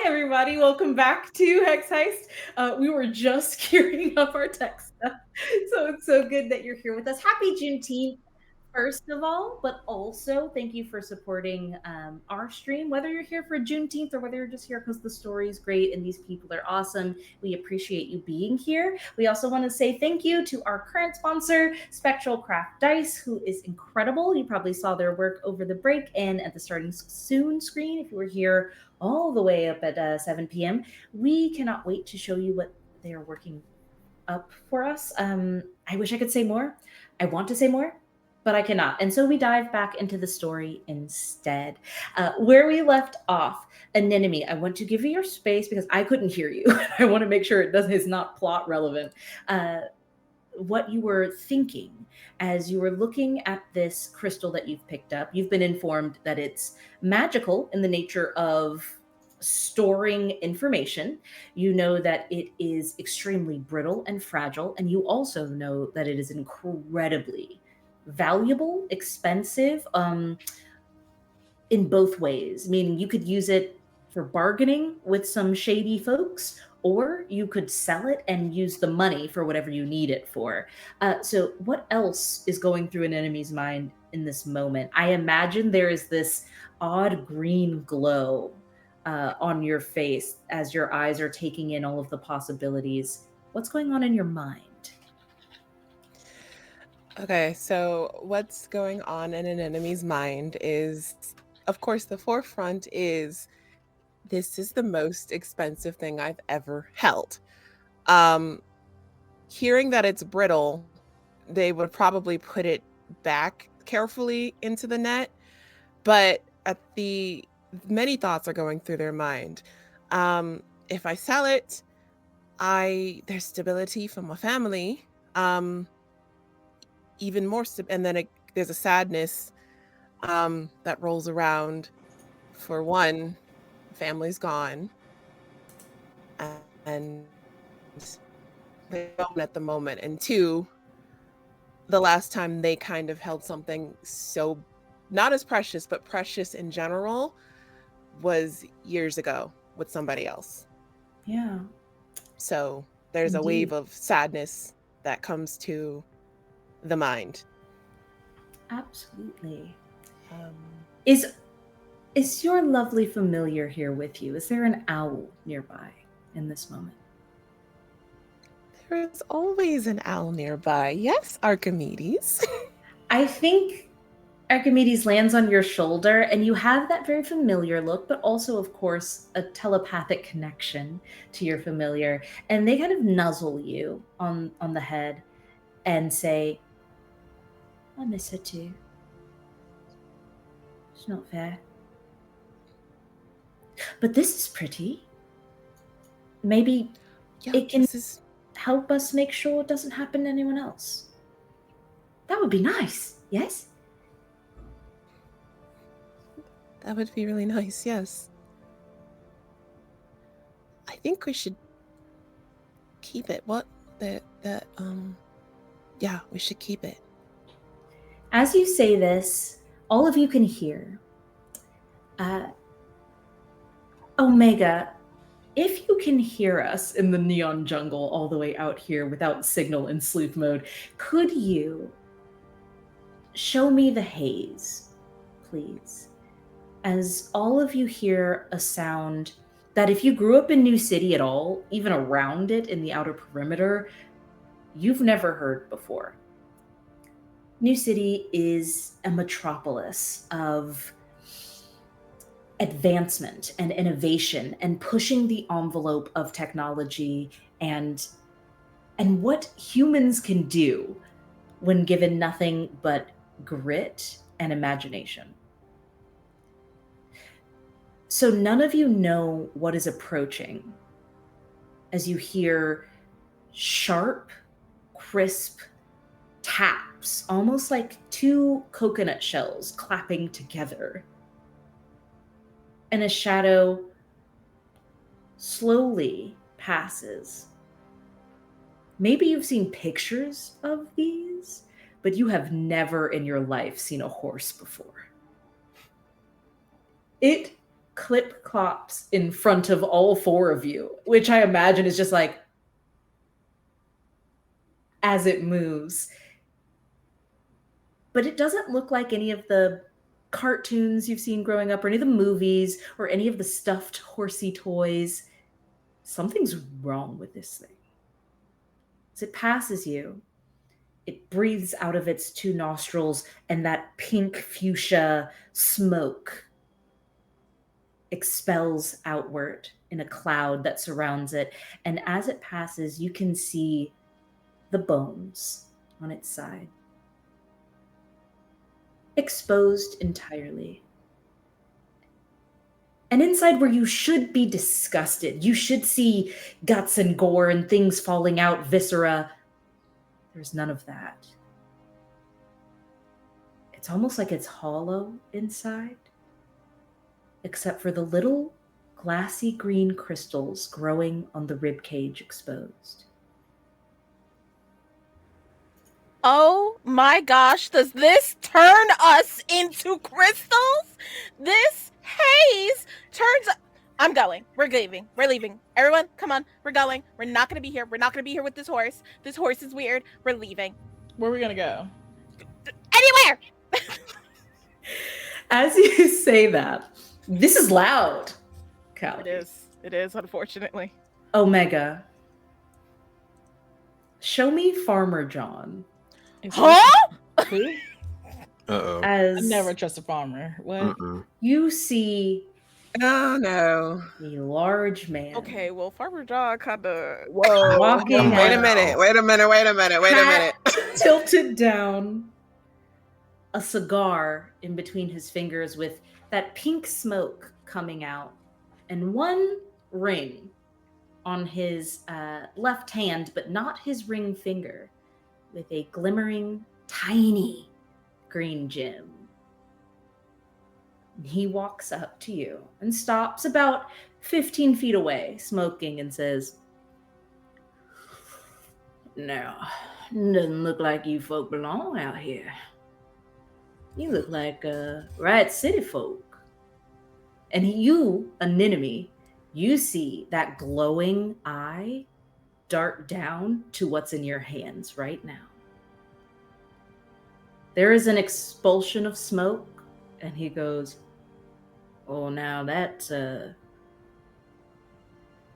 everybody. Welcome back to Hex Heist. We were just gearing up our tech stuff, so it's so good that you're here with us. Happy Juneteenth, first of all, but also thank you for supporting our stream. Whether you're here for Juneteenth or whether you're just here because the story is great and these people are awesome, we appreciate you being here. We also want to say thank you to our current sponsor, Spectral Craft Dice, who is incredible. You probably saw their work over the break and at the starting soon screen if you were here all the way up at 7 p.m. We cannot wait to show you what they are working up for us. I wish I could say more. I want to say more, but I cannot. And so we dive back into the story instead. Where we left off, Anemone, I want to give you your space because I couldn't hear you. I want to make sure it's not plot relevant. What you were thinking as you were looking at this crystal that you've picked up. You've been informed that it's magical in the nature of storing information. You know that it is extremely brittle and fragile, and you also know that it is incredibly valuable, expensive, in both ways, meaning you could use it for bargaining with some shady folks, or you could sell it and use the money for whatever you need it for. So what else is going through an enemy's mind in this moment? I imagine there is this odd green glow on your face as your eyes are taking in all of the possibilities. What's going on in your mind? Okay, so what's going on in an enemy's mind is, of course, the forefront is this is the most expensive thing I've ever held. Hearing that it's brittle, they would probably put it back carefully into the net, but many thoughts are going through their mind. If I sell it, there's stability for my family. Even more, and then there's a sadness that rolls around. For one, family's gone, and they don't at the moment. And two, the last time they kind of held something so not as precious, but precious in general, was years ago with somebody else. Yeah. So there's Indeed. a wave of sadness that comes to the mind. Absolutely. Is your lovely familiar here with you? Is there an owl nearby in this moment? There is always an owl nearby. Yes, Archimedes. I think Archimedes lands on your shoulder and you have that very familiar look, but also, of course, a telepathic connection to your familiar. And they kind of nuzzle you on the head and say, I miss her too. It's not fair. But this is pretty. Maybe it can help us make sure it doesn't happen to anyone else. That would be nice, yes? That would be really nice, yes. I think we should keep it. Yeah, we should keep it. As you say this, all of you can hear. Omega, if you can hear us in the neon jungle all the way out here without signal in sleuth mode, could you show me the haze, please? As all of you hear a sound that if you grew up in New City at all, even around it in the outer perimeter, you've never heard before. New City is a metropolis of advancement and innovation and pushing the envelope of technology and what humans can do when given nothing but grit and imagination. So none of you know what is approaching as you hear sharp, crisp taps, almost like two coconut shells clapping together. And a shadow slowly passes. Maybe you've seen pictures of these, but you have never in your life seen a horse before. It clip clops in front of all four of you, which I imagine is just like as it moves. But it doesn't look like any of the cartoons you've seen growing up or any of the movies or any of the stuffed horsey toys. Something's wrong with this thing. As it passes you, it breathes out of its two nostrils, and that pink fuchsia smoke expels outward in a cloud that surrounds it. And as it passes, you can see the bones on its side, exposed entirely. And inside, where you should be disgusted, you should see guts and gore and things falling out, viscera, there's none of that. It's almost like it's hollow inside, except for the little glassy green crystals growing on the rib cage exposed. Oh my gosh, does this turn us into crystals? This haze turns... I'm going. We're leaving. We're leaving. Everyone, come on. We're going. We're not going to be here. We're not going to be here with this horse. This horse is weird. We're leaving. Where are we gonna go? Anywhere! As you say that, this is loud, Callie. It is. It is, unfortunately. Omega, show me Farmer John. Huh? Who? Uh-oh. I As never trust a farmer. What? you see Oh no. a large man. Okay, well, Farmer John kind of... Whoa. Walking Wait a out. minute. Wait a minute. Wait a minute. Wait a minute. Hat tilted down, a cigar in between his fingers with that pink smoke coming out, and one ring on his left hand, but not his ring finger, with a glimmering, tiny green gem. He walks up to you and stops about 15 feet away, smoking, and says, "No, doesn't look like you folk belong out here. You look like right city folk." And you, anemone, you see that glowing eye dart down to what's in your hands right now. There is an expulsion of smoke, and he goes, "Oh, now that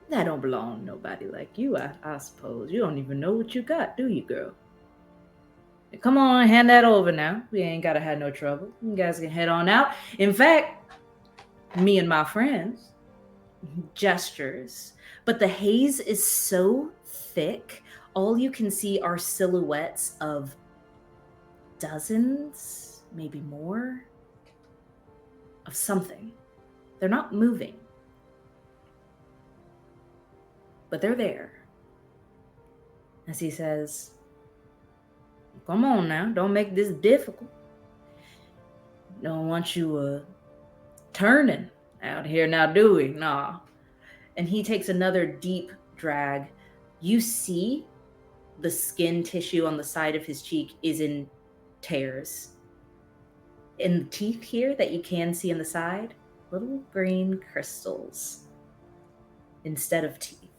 don't belong to nobody like you, I suppose. You don't even know what you got, do you, girl? Come on, hand that over now. We ain't gotta have no trouble. You guys can head on out. In fact, me and my friends," gestures, but the haze is so thick, all you can see are silhouettes of dozens, maybe more, of something. They're not moving, but they're there. As he says, "Come on now, don't make this difficult. Don't want you turning out here now, do we? Nah." And he takes another deep drag. You see the skin tissue on the side of his cheek is in tears. In the teeth here that you can see on the side, little green crystals instead of teeth.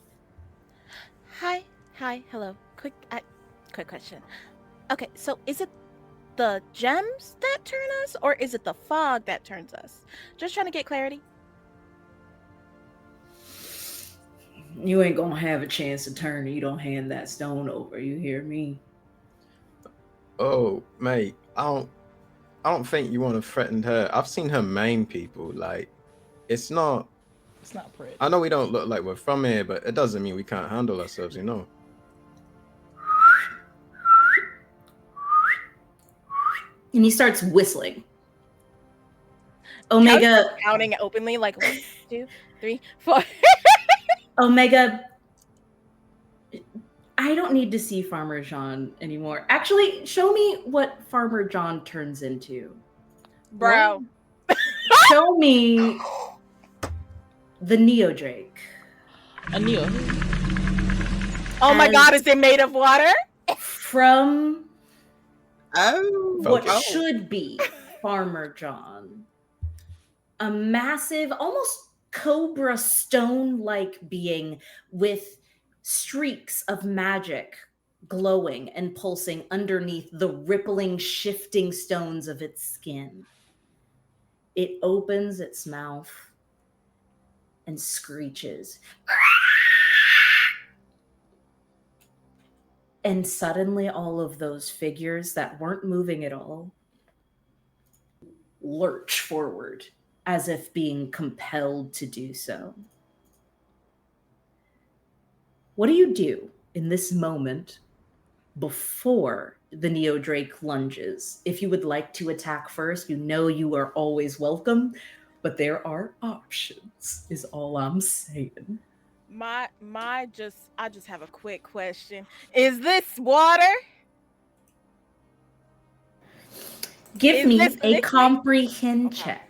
Hi, hello. Quick question. Okay, so is it the gems that turn us, or is it the fog that turns us? Just trying to get clarity. You ain't gonna have a chance to turn if you don't hand that stone over. You hear me? Oh, mate, I don't think you want to threaten her. I've seen her maim people. Like, it's not pretty. I know we don't look like we're from here, but it doesn't mean we can't handle ourselves, you know. And he starts whistling. Omega, Counting openly, like 1, 2, 3, 4. Omega, I don't need to see Farmer John anymore. Actually, show me what Farmer John turns into. Bro. Show me the Neo Drake. A Neo. Oh my And- god, is it made of water? From Oh. what Focus. should be Farmer John. a massive, almost cobra stone-like being with streaks of magic glowing and pulsing underneath the rippling, shifting stones of its skin. It opens its mouth and screeches. And suddenly all of those figures that weren't moving at all lurch forward as if being compelled to do so. What do you do in this moment before the Neodrake lunges? If you would like to attack first, you know you are always welcome, but there are options, is all I'm saying. I just have a quick question. Is this water? Give Is me this a liquid? comprehend Okay. check.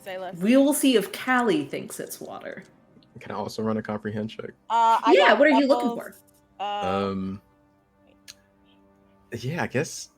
Say less. We will see if Callie thinks it's water. Can I also run a comprehend check? I Yeah, got what are you looking bubbles. for? Yeah, I guess.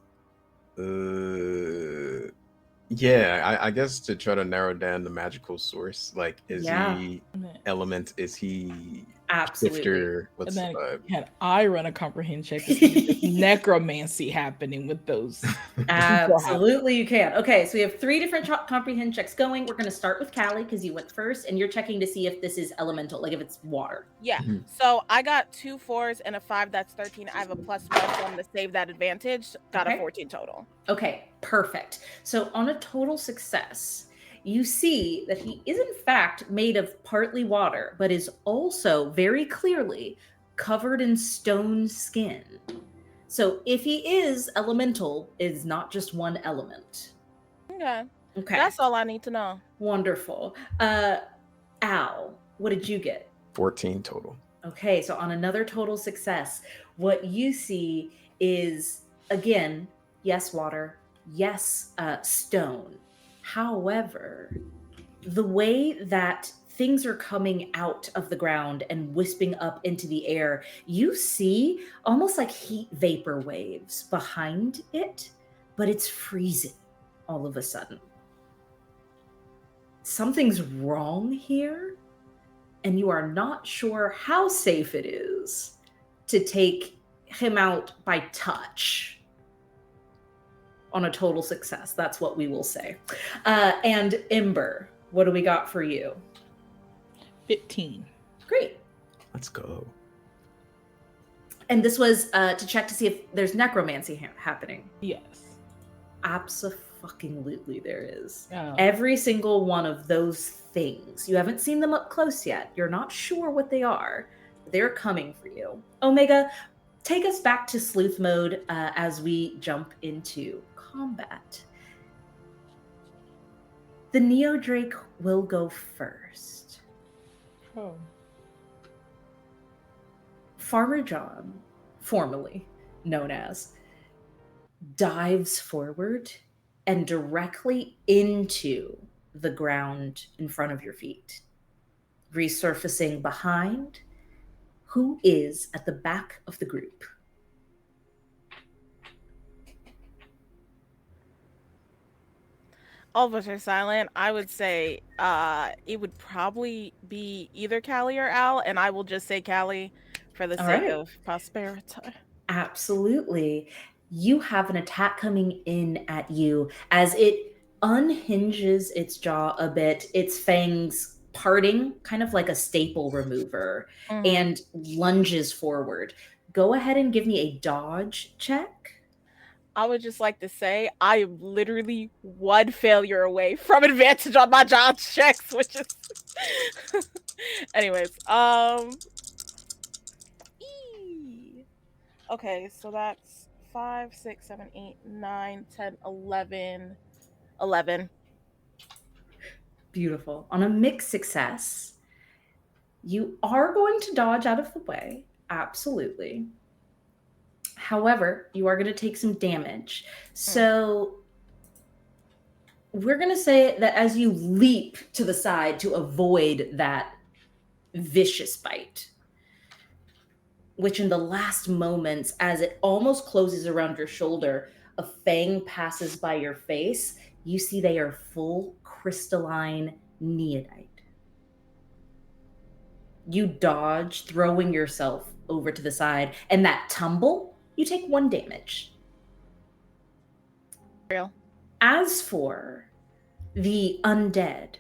Yeah, I guess to try to narrow down the magical source, like, is Yeah. he element? Is he Absolutely. shifter? What's And the then vibe? can I run a comprehend check to see if there's necromancy happening with those? Absolutely, you can. Okay, so we have 3 different comprehend checks going. We're going to start with Callie because you went first, and you're checking to see if this is elemental, like if it's water. Yeah. Mhm. So I got 2 4s and a 5. That's 13. I have a +1, so I'm gonna save that advantage. Got a Okay. 14 total. Okay, perfect. So on a total success, you see that he is in fact made of partly water, but is also very clearly covered in stone skin. So if he is elemental, it is not just one element. Okay. Okay. That's all I need to know. Wonderful. Al, what did you get? 14 total. Okay, so on another total success, what you see is, again, yes, water, yes, stone. However, the way that things are coming out of the ground and wisping up into the air, you see almost like heat vapor waves behind it, but it's freezing all of a sudden. Something's wrong here, and you are not sure how safe it is to take him out by touch. On a total success, that's what we will say. And Ember, what do we got for you? 15. Great. Let's go. And this was to check to see if there's necromancy happening. Yes. Absolutely there is. Oh. Every single one of those things. You haven't seen them up close yet. You're not sure what they are. They're coming for you. Omega, take us back to sleuth mode as we jump into combat. The Neodrake will go first. Oh. Farmer John, formerly known as, dives forward and directly into the ground in front of your feet, resurfacing behind who is at the back of the group. All of us are silent. I would say it would probably be either Callie or Al, and I will just say Callie for the All sake right. of prosperity. Absolutely. You have an attack coming in at you as it unhinges its jaw a bit, its fangs parting, kind of like a staple remover, and lunges forward. Go ahead and give me a dodge check. I would just like to say I am literally 1 failure away from advantage on my dodge checks, which is anyways. Okay, so that's 5, 6, 7, 8, 9, 10, 11. 11. Beautiful. On a mixed success, you are going to dodge out of the way. Absolutely. However, you are going to take some damage. So we're going to say that as you leap to the side to avoid that vicious bite, which in the last moments, as it almost closes around your shoulder, a fang passes by your face. You see they are full crystalline neodite. You dodge, throwing yourself over to the side, and that tumble, you take 1 damage. Real. As for the undead,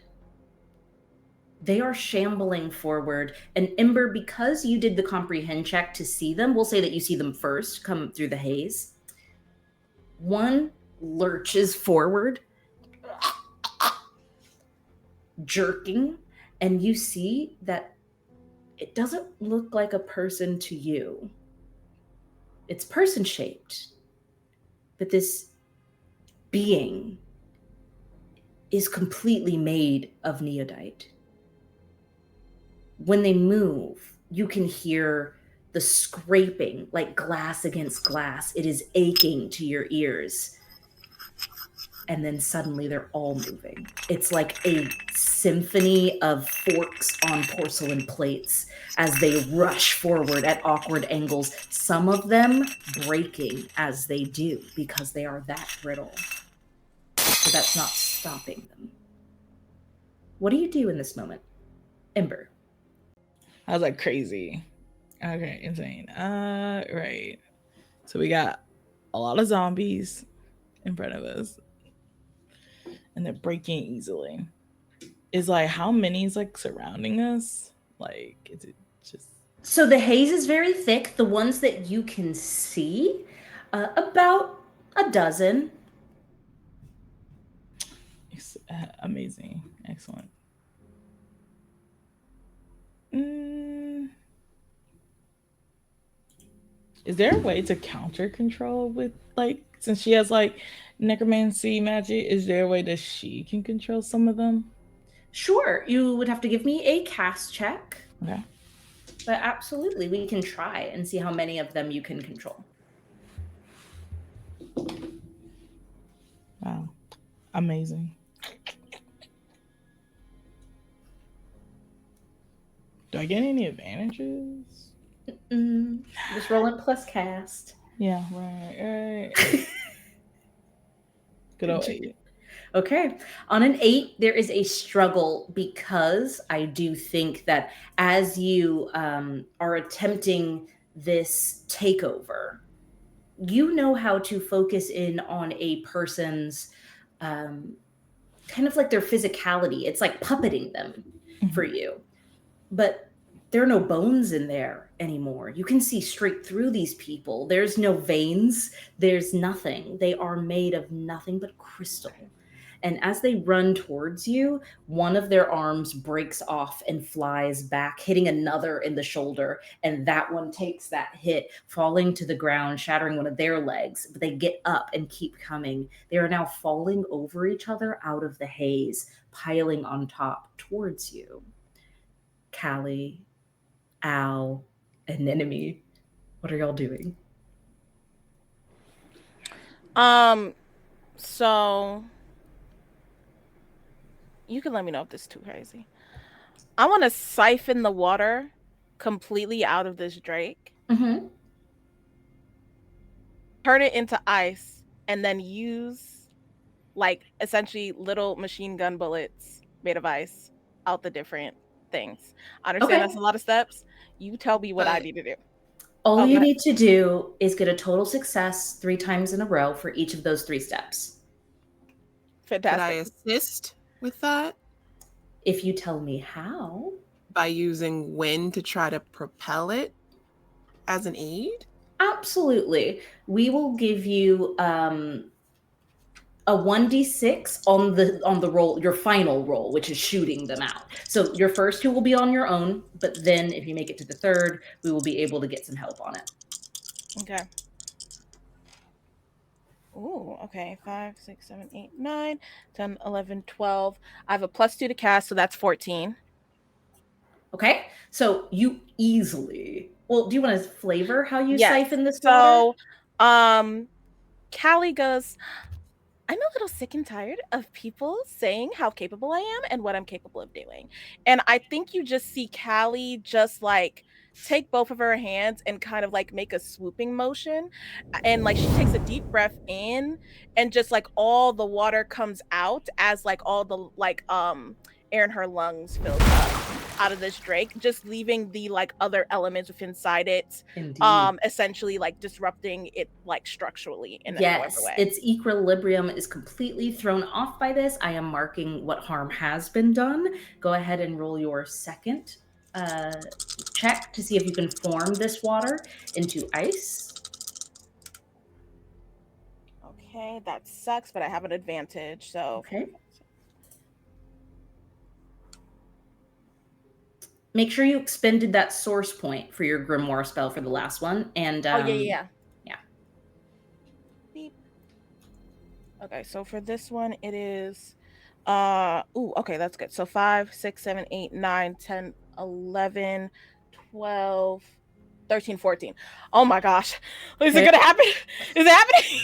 they are shambling forward. And Ember, because you did the comprehend check to see them, we'll say that you see them first come through the haze. One lurches forward, jerking, and you see that it doesn't look like a person to you. It's person-shaped, but this being is completely made of neodite. When they move, you can hear the scraping like glass against glass. It is aching to your ears. And then suddenly they're all moving. It's like a symphony of forks on porcelain plates as they rush forward at awkward angles, some of them breaking as they do because they are that brittle. But that's not stopping them. What do you do in this moment? Ember. I was like, crazy. Okay, insane. Right. So we got a lot of zombies in front of us. And they're breaking easily. Is like, how many is like surrounding us? Like, is it just... So the haze is very thick. The ones that you can see, about a dozen. Amazing. Excellent. Is there a way to counter control with, like, since she has like necromancy magic, is there a way that she can control some of them? Sure, you would have to give me a cast check. Okay. But absolutely, we can try and see how many of them you can control. Wow. Amazing. Do I get any advantages? Just roll it plus cast. Yeah, right. Good old 8. Okay. On an 8, there is a struggle because I do think that as you are attempting this takeover, you know how to focus in on a person's kind of like their physicality. It's like puppeting them for you. But there are no bones in there anymore. You can see straight through these people. There's no veins. There's nothing. They are made of nothing but crystal. And as they run towards you, one of their arms breaks off and flies back, hitting another in the shoulder. And that one takes that hit, falling to the ground, shattering one of their legs. But they get up and keep coming. They are now falling over each other out of the haze, piling on top towards you. Callie, Al, and Enemy, what are y'all doing? So you can let me know if this is too crazy. I want to siphon the water completely out of this Drake, turn it into ice, and then use like essentially little machine gun bullets made of ice out the different things. I understand that's a lot of steps. You tell me what I need to do. All you need to do is get a total success 3 times in a row for each of those 3 steps. Fantastic. Could I assist with that? If you tell me how. By using wind to try to propel it as an aid? Absolutely. We will give you a 1d6 on the roll, your final roll, which is shooting them out. So your first 2 will be on your own, but then if you make it to the 3rd, we will be able to get some help on it. Okay. Ooh, okay. 5, 6, 7, 8, 9, 10, 11, 12. I have a +2 to cast, so that's 14. Okay. So you easily... Well, do you want to flavor how you siphon this water? So, Callie goes, I'm a little sick and tired of people saying how capable I am and what I'm capable of doing. And I think you just see Callie just like take both of her hands and kind of like make a swooping motion, and like she takes a deep breath in, and just like all the water comes out as like all the like air in her lungs fills up out of this drake, just leaving the like other elements within inside it, Indeed. essentially like disrupting it like structurally in Yes, a way. its equilibrium is completely thrown off by this. I am marking what harm has been done. Go ahead and roll your second check to see if you can form this water into ice. Okay, that sucks, but I have an advantage, so. Okay. Make sure you expended that source point for your grimoire spell for the last one. And Yeah. Beep. Okay, so for this one it is okay, that's good. So 5, 6, 7, 8, 9, 10, 11, 12, 13, 14. Oh my gosh. Is it gonna happen? Is it happening?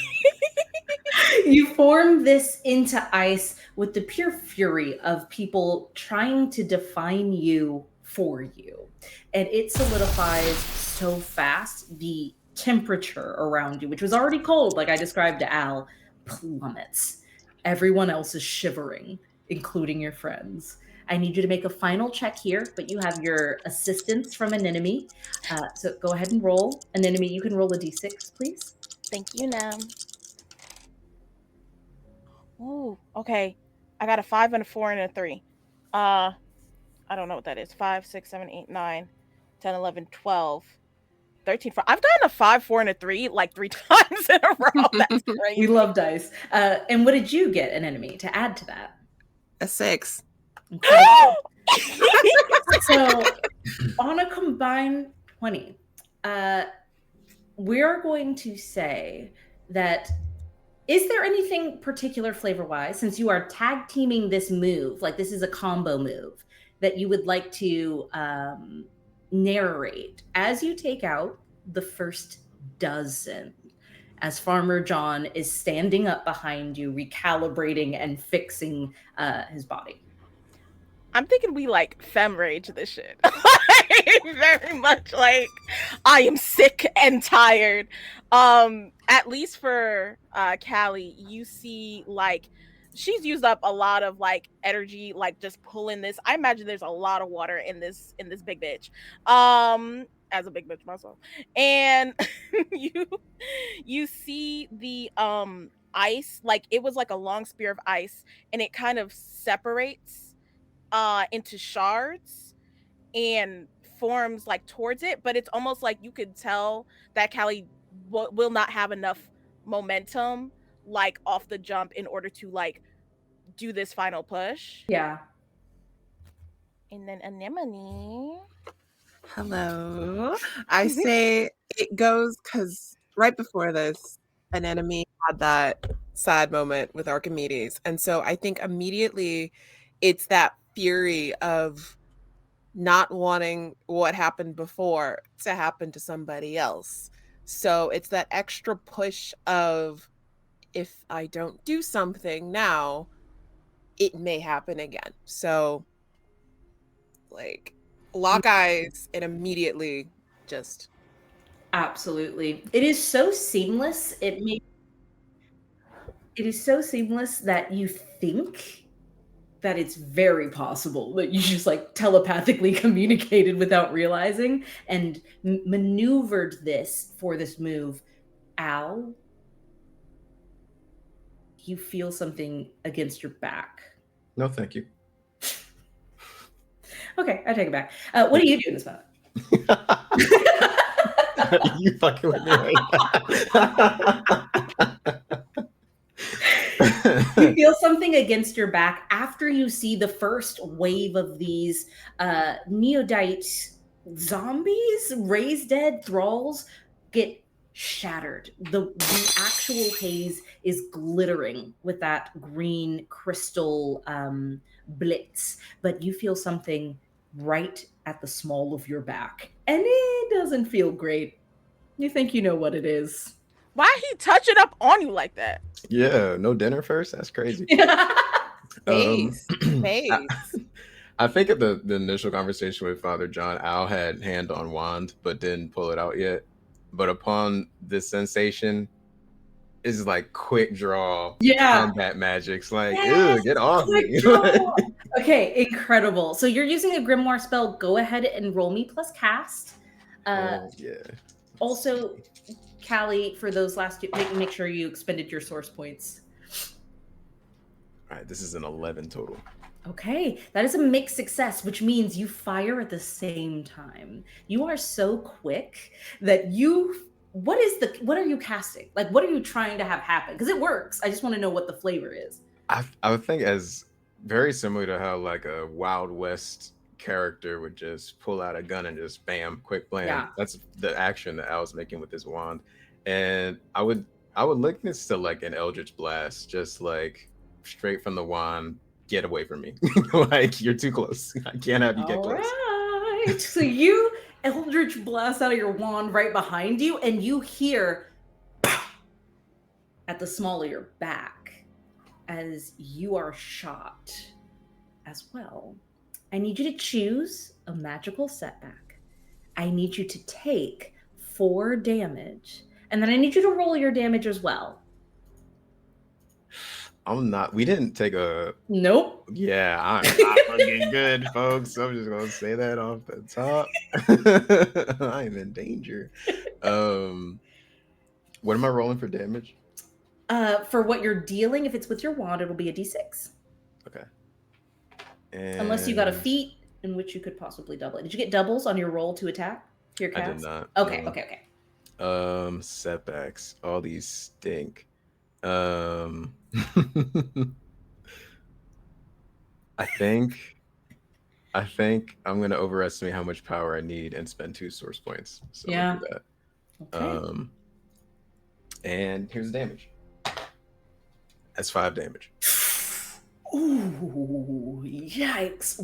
You form this into ice with the pure fury of people trying to define you for you. And it solidifies so fast, the temperature around you, which was already cold, like I described to Al, plummets. Everyone else is shivering, including your friends. I need you to make a final check here, but you have your assistance from an enemy. So go ahead and roll. An enemy, you can roll a d6, please. Thank you, Nam. Ooh, okay. I got a 5 and a 4 and a 3. I don't know what that is. 5, 6, 7, 8, 9, 10, 11, 12, 13, 4. I've gotten a 5, 4, and a 3 like 3 times in a row. That's crazy. We love dice. And what did you get, an enemy, to add to that? A 6. So on a combined 20, we're going to say that, is there anything particular flavor-wise, since you are tag teaming this move, like this is a combo move, that you would like to narrate as you take out the first dozen, as Farmer John is standing up behind you, recalibrating and fixing his body? I'm thinking we like femme rage this shit. Very much like I am sick and tired. At least for Callie, you see like she's used up a lot of like energy, like just pulling this. I imagine there's a lot of water in this big bitch. As a big bitch myself. And you see the ice, like it was like a long spear of ice, and it kind of separates into shards and forms like towards it, but it's almost like you could tell that Callie will not have enough momentum like off the jump in order to like do this final push. Yeah. And then Anemone. Hello. I say it goes because right before this, an enemy had that sad moment with Archimedes. And so I think immediately it's that fury of not wanting what happened before to happen to somebody else. So it's that extra push of, if I don't do something now, it may happen again. So like lock eyes and immediately just. Absolutely. It is so seamless. It is so seamless that you think that it's very possible that you just like telepathically communicated without realizing and maneuvered this for this move. Al, you feel something against your back. No, thank you. Okay, I take it back. What do you do in this moment? You fucking with me right You feel something against your back after you see the first wave of these neodite zombies, raised dead thralls, get shattered. The actual haze is glittering with that green crystal blitz, but you feel something right at the small of your back, and it doesn't feel great. You think you know what it is. Why he touching up on you like that? Yeah, no dinner first? That's crazy. Face. I think at the initial conversation with Father John, Al had hand on wand, but didn't pull it out yet. But upon this sensation, is like quick draw combat magics. Like, ew, get off quick me. draw. Okay, incredible. So you're using a grimoire spell. Go ahead and roll me plus cast. Oh, yeah. Also, Callie, for those last two, make sure you expended your source points. All right, this is an 11 total. Okay, that is a mixed success, which means you fire at the same time. You are so quick that what are you casting? Like, what are you trying to have happen? Because it works. I just want to know what the flavor is. I would think as very similar to how like a Wild West character would just pull out a gun and just bam, quick blam. Yeah. That's the action that Al's making with his wand. And I would link this to like an Eldritch Blast, just like straight from the wand. Get away from me. Like, you're too close. I can't have you get close. Right. So you Eldritch Blast out of your wand right behind you, and you hear at the small of your back as you are shot as well. I need you to choose a magical setback. I need you to take 4 damage, and then I need you to roll your damage as well. We didn't take a... Nope. Yeah, I'm not fucking good, folks. I'm just going to say that off the top. I am in danger. What am I rolling for damage? For what you're dealing, if it's with your wand, it'll be a d6. Okay. Unless you got a feat, in which you could possibly double it. Did you get doubles on your roll to attack? For your cast? I did not. Okay, no. okay. Setbacks. All these stink. I think I'm gonna overestimate how much power I need and spend 2 source points. So I'll do that. Okay. And here's the damage. That's 5 damage. Ooh, yikes.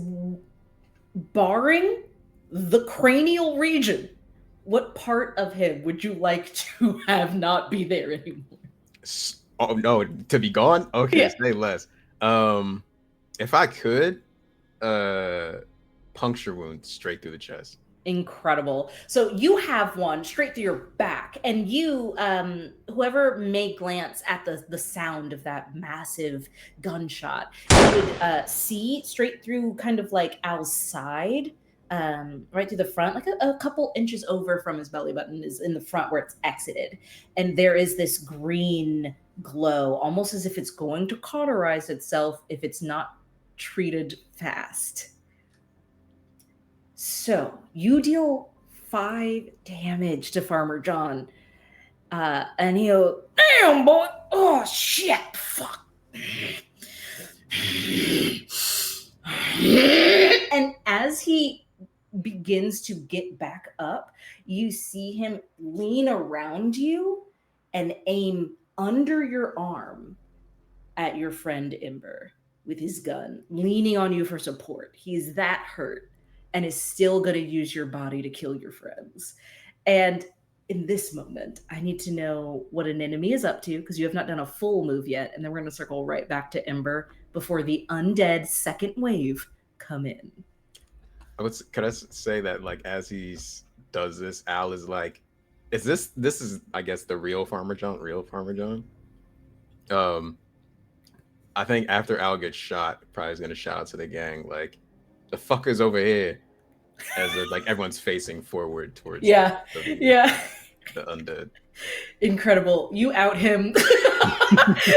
Barring the cranial region, what part of him would you like to have not be there anymore? Oh no, to be gone? Okay, Yeah. Say less. If I could, puncture wound straight through the chest. Incredible. So you have one straight through your back, and you, whoever may glance at the sound of that massive gunshot, you would see straight through kind of like Al's side, right through the front, like a couple inches over from his belly button is in the front where it's exited. And there is this green glow, almost as if it's going to cauterize itself if it's not treated fast. So you deal 5 damage to Farmer John. And he'll, damn boy, oh shit, fuck. And as he begins to get back up, you see him lean around you and aim under your arm at your friend Ember with his gun, leaning on you for support. He's that hurt and is still going to use your body to kill your friends. And in this moment, I need to know what an enemy is up to, because you have not done a full move yet, and then we're going to circle right back to Ember before the undead second wave come in. Could I say that, like, as he does this, Al is like, this is, I guess, the real Farmer John? I think after Al gets shot, probably is going to shout out to the gang, like, the fuckers over here, as like everyone's facing forward towards the undead. Incredible. You out him.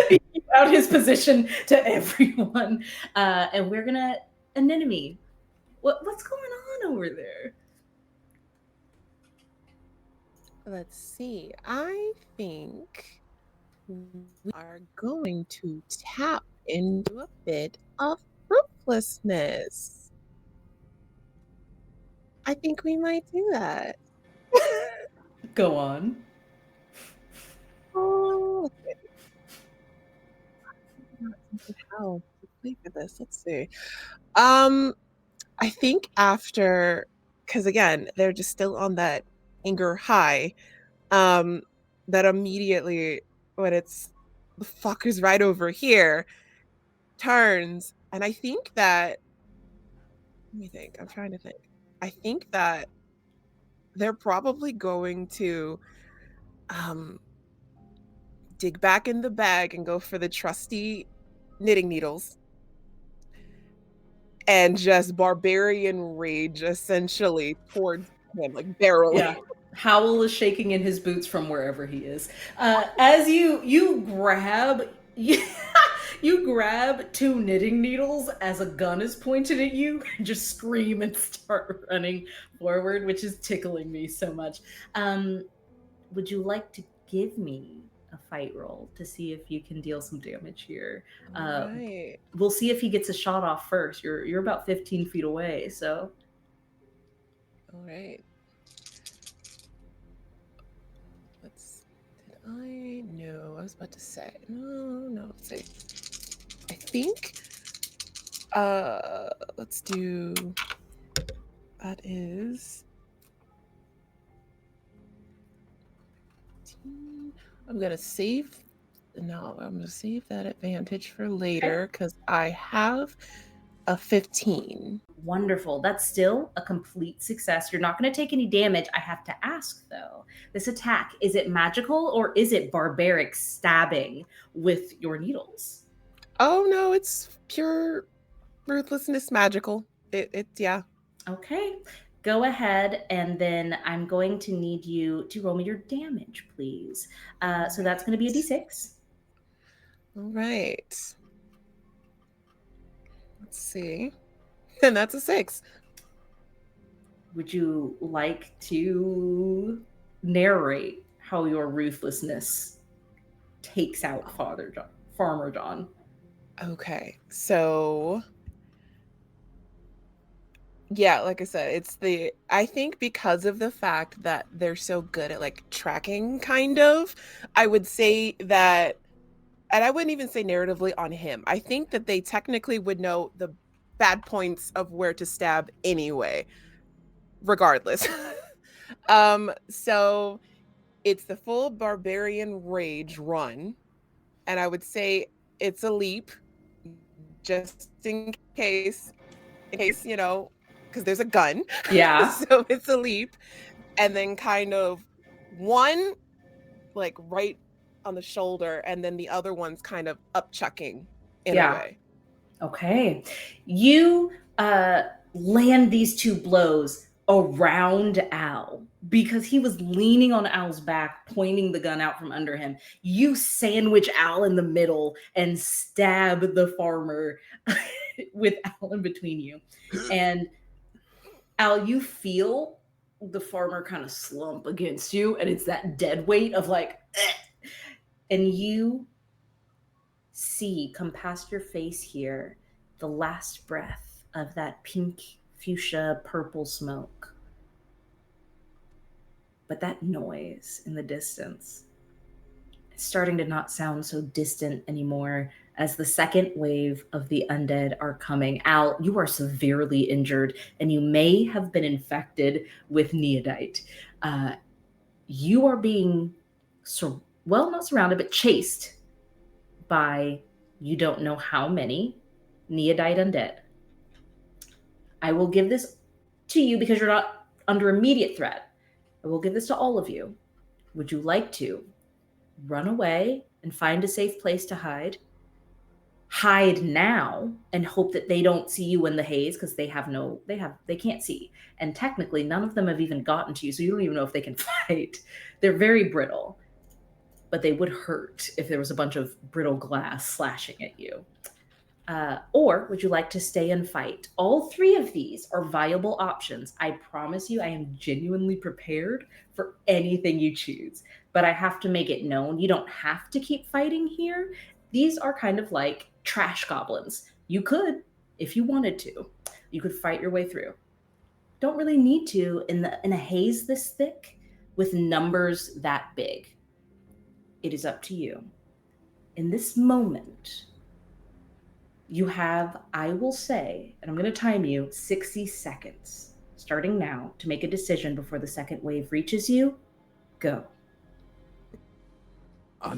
You out his position to everyone. And we're gonna anemone. What's going on over there? Let's see. I think we are going to tap into a bit of ruthlessness. I think we might do that. Go on. Oh, okay. How to play for this? Let's see. I think after, because again, they're just still on that anger high. That immediately, when it's the fuckers right over here, turns, and I think that Let me think. I'm trying to think. I think that they're probably going to dig back in the bag and go for the trusty knitting needles and just barbarian rage essentially towards him, like barreling. Yeah. Howl is shaking in his boots from wherever he is. As you grab you grab 2 knitting needles as a gun is pointed at you, and just scream and start running forward, which is tickling me so much. Would you like to give me a fight roll to see if you can deal some damage here? Right. We'll see if he gets a shot off first. You're about 15 feet away, so All right. Did I? No, I was about to say. No, let's see. I think, let's do, that is, I'm going to save, no, I'm going to save that advantage for later because I have a 15. wonderful. That's still a complete success. You're not going to take any damage. I have to ask, though, this attack, is it magical or is it barbaric stabbing with your needles? Oh, no, it's pure ruthlessness magical. Yeah. Okay. Go ahead, and then I'm going to need you to roll me your damage, please. So that's going to be a d6. All right. Let's see. And that's a 6. Would you like to narrate how your ruthlessness takes out Farmer John? Okay. So yeah, like I said, I think because of the fact that they're so good at like tracking kind of, I would say that, and I wouldn't even say narratively on him. I think that they technically would know the bad points of where to stab anyway, regardless. So it's the full barbarian rage run, and I would say it's a leap, just in case, you know, because there's a gun. Yeah. So it's a leap, and then kind of one like right on the shoulder, and then the other one's kind of upchucking in a way. Okay. You land these 2 blows around Al because he was leaning on Al's back, pointing the gun out from under him. You sandwich Al in the middle and stab the farmer with Al in between you. And Al, you feel the farmer kind of slump against you, and it's that dead weight of like, eh. And you see come past your face here the last breath of that pink, fuchsia, purple smoke. But that noise in the distance is starting to not sound so distant anymore as the second wave of the undead are coming. Al, you are severely injured and you may have been infected with neodite. You are being, not surrounded, but chased by you don't know how many neodite undead. I will give this to you because you're not under immediate threat. I will give this to all of you. Would you like to run away and find a safe place to hide? Hide now and hope that they don't see you in the haze because they can't see. And technically none of them have even gotten to you, so you don't even know if they can fight. They're very brittle, but they would hurt if there was a bunch of brittle glass slashing at you. Or would you like to stay and fight? All 3 of these are viable options. I promise you, I am genuinely prepared for anything you choose. But I have to make it known, you don't have to keep fighting here. These are kind of like trash goblins. You could, if you wanted to, you could fight your way through. Don't really need to in a haze this thick with numbers that big. It is up to you. In this moment, you have, I will say, and I'm going to time you, 60 seconds, starting now, to make a decision before the second wave reaches you. Go. I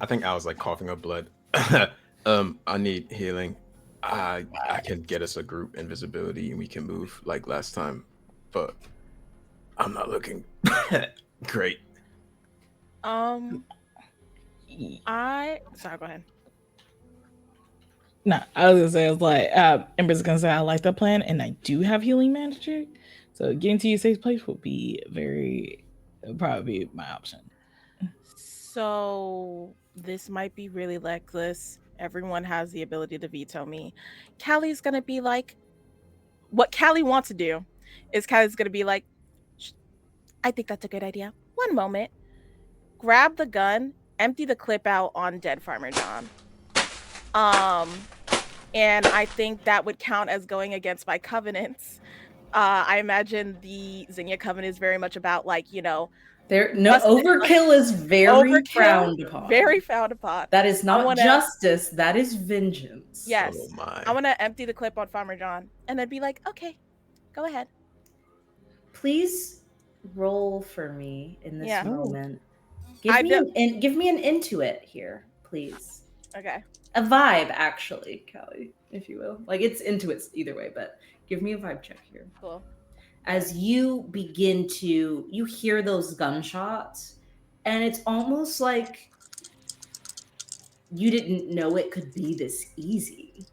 think I was like coughing up blood. I need healing. I can get us a group invisibility and we can move like last time, but I'm not looking great. Sorry, go ahead. No, I was gonna say, I was like, Ember's gonna say I like that plan, and I do have healing magic, so getting to your safe place would be probably be my option. So this might be really reckless. Everyone has the ability to veto me. Callie's gonna be like, what Callie wants to do is Callie's gonna be like, I think that's a good idea. One moment. Grab the gun, empty the clip out on dead Farmer John. And I think that would count as going against my covenants. I imagine the Zinnia covenant is very much about, like, you know, overkill is very frowned upon. Very frowned upon. That is not justice. That is vengeance. Yes. Oh my. I want to empty the clip on Farmer John and then be like, okay, go ahead. Please roll for me in this moment. Give me an intuit here, please. Okay. A vibe, actually, Callie, if you will. Like, it's intuits either way, but give me a vibe check here. Cool. As you begin to, you hear those gunshots, and it's almost like you didn't know it could be this easy.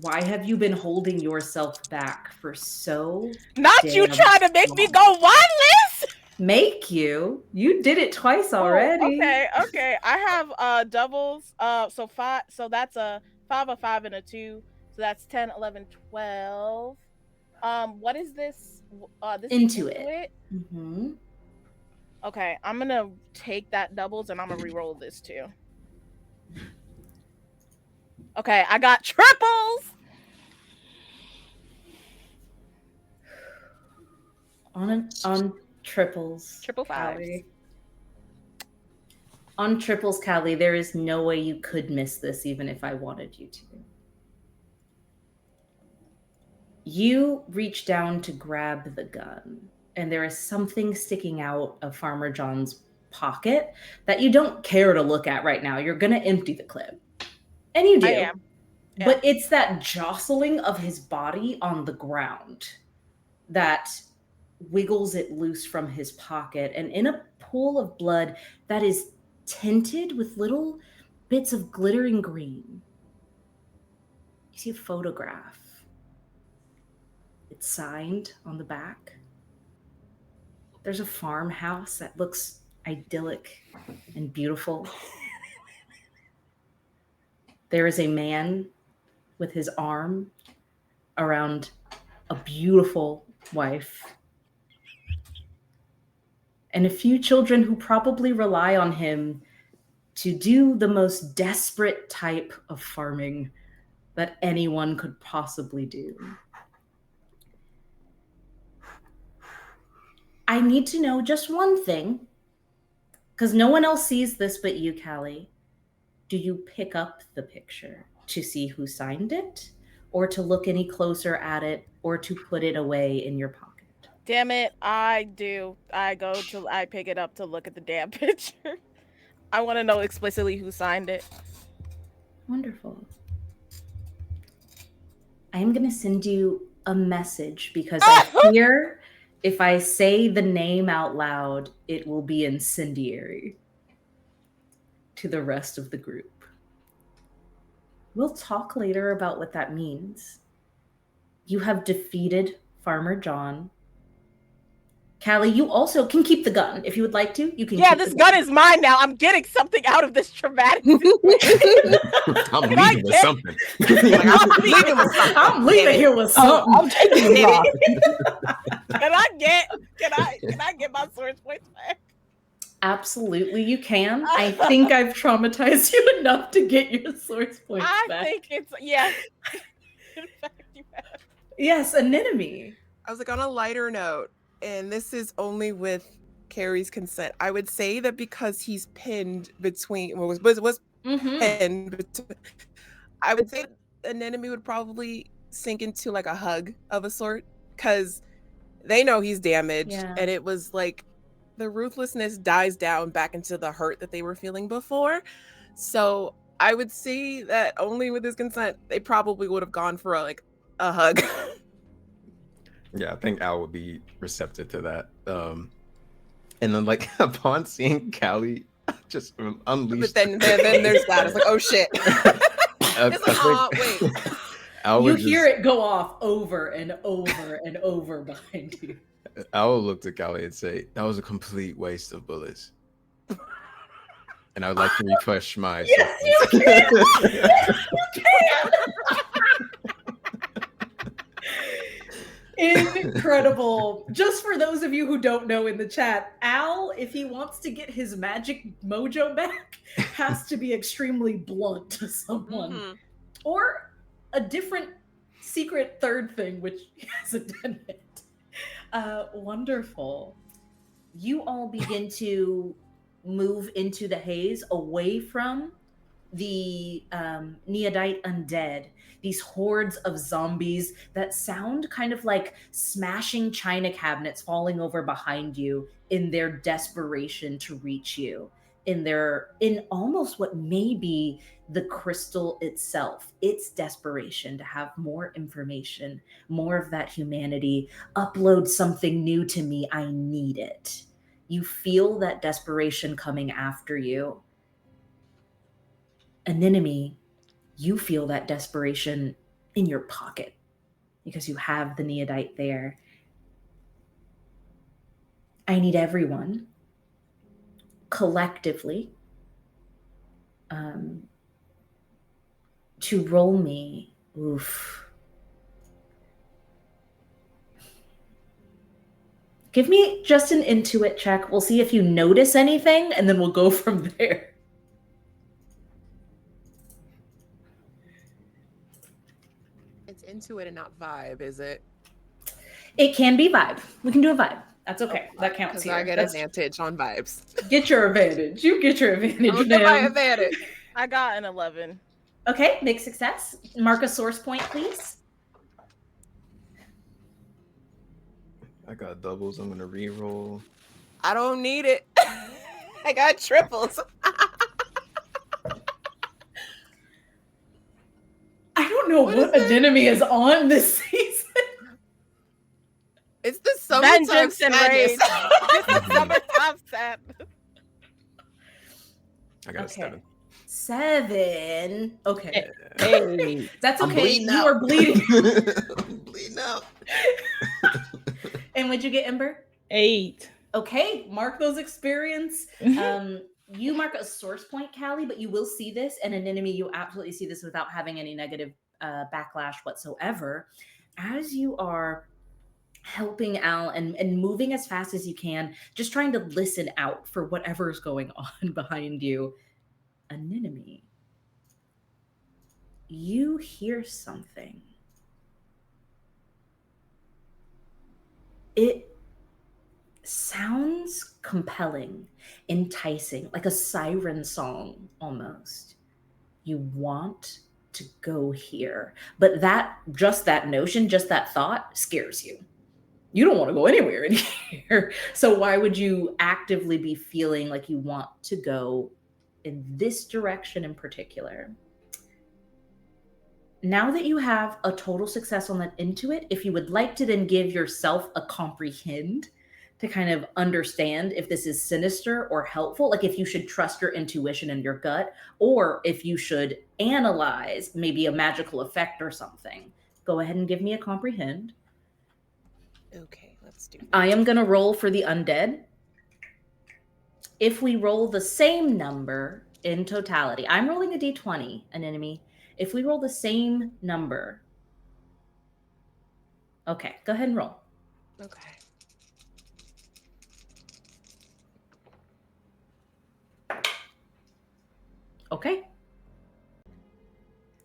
Why have you been holding yourself back for so Not you trying to make me go wandless? Make you? You did it twice already. Okay. I have doubles. So 5. So that's a 5, a 5, and a 2. So that's 10, 11, 12. What is this? This Intuit. Mm-hmm. Okay, I'm gonna take that doubles and I'm gonna re-roll this too. Okay, I got triples. On triples. Triple fives. On triples, Callie, there is no way you could miss this even if I wanted you to. You reach down to grab the gun, and there is something sticking out of Farmer John's pocket that you don't care to look at right now. You're going to empty the clip. And you do. I am. Yeah. But it's that jostling of his body on the ground that wiggles it loose from his pocket. And in a pool of blood that is tinted with little bits of glittering green, you see a photograph. It's signed on the back. There's a farmhouse that looks idyllic and beautiful. There is a man with his arm around a beautiful wife. And a few children who probably rely on him to do the most desperate type of farming that anyone could possibly do. I need to know just one thing, because no one else sees this but you, Callie. Do you pick up the picture to see who signed it, or to look any closer at it, or to put it away in your pocket? Damn it, I do. I pick it up to look at the damn picture. I want to know explicitly who signed it. Wonderful. I am going to send you a message because I fear if I say the name out loud, it will be incendiary to the rest of the group. We'll talk later about what that means. You have defeated Farmer John. Callie, you also can keep the gun if you would like to. You can. Yeah, this gun is mine now. I'm getting something out of this traumatic situation. I'm leaving with something. I'm leaving here with something. I'm taking it off. Can I get my source points back? Absolutely, you can. I think I've traumatized you enough to get your source points back. I think it's In fact, you have. Yes, anemone. I was like, on a lighter note, and this is only with Carrie's consent, I would say that because he's pinned between pinned between, I would say an enemy would probably sink into like a hug of a sort, because they know he's damaged, and it was like the ruthlessness dies down back into the hurt that they were feeling before. So I would say that only with his consent, they probably would have gone for a hug. Yeah, I think Al would be receptive to that. And then like upon seeing Callie just unleash. But then there's that. It's like, oh shit. It's like, wait. Al You would hear it go off over and over and over behind you. Al looked at Callie and say, "That was a complete waste of bullets." And I would like to refresh my. Yes, you can. Yes, you can. Incredible. Just for those of you who don't know in the chat, Al, if he wants to get his magic mojo back, has to be extremely blunt to someone. Mhm. Or a different secret third thing, which he hasn't done it. Wonderful. You all begin to move into the haze away from the Neodite undead, these hordes of zombies that sound kind of like smashing china cabinets falling over behind you in their desperation to reach you, in almost what may be the crystal itself, its desperation to have more information, more of that humanity. Upload something new to me, I need it. You feel that desperation coming after you. Anemone, you feel that desperation in your pocket because you have the Neodite there. I need everyone collectively to roll me. Oof. Give me just an intuit check. We'll see if you notice anything, and then we'll go from there. It's intuit and not vibe, is it? It can be vibe. We can do a vibe. That's okay. That counts Because here. I get That's- advantage on vibes. Get your advantage. You get your advantage, I'll get my ma'am. advantage. I got an 11. Okay, make success. Mark a source point, please. I got doubles. I'm gonna re-roll. I don't need it. I got triples. I don't know what is it? enemy is on this season. It's the summertime Vengeance and sadness. rage. It's the summertime sadness. I got a Okay. 7. 7. Okay. Hey. That's I'm okay. bleeding You out. are bleeding. I'm bleeding out. And what'd you get, Ember? 8. Okay, mark those experience. You mark a source point, Callie, but you will see this, and an enemy, you absolutely see this without having any negative backlash whatsoever. As you are helping Al and moving as fast as you can, just trying to listen out for whatever is going on behind you, an enemy, you hear something. It sounds compelling, enticing, like a siren song almost. You want to go here, but that notion, just that thought scares you. You don't want to go anywhere in here. So why would you actively be feeling like you want to go in this direction in particular? Now that you have a total success on that intuit, if you would like to then give yourself a comprehend to kind of understand if this is sinister or helpful, like if you should trust your intuition and your gut, or if you should analyze maybe a magical effect or something, go ahead and give me a comprehend. Okay, let's do that. I am going to roll for the undead. If we roll the same number in totality, I'm rolling a d20, an enemy. If we roll the same number, okay, go ahead and roll. Okay. Okay.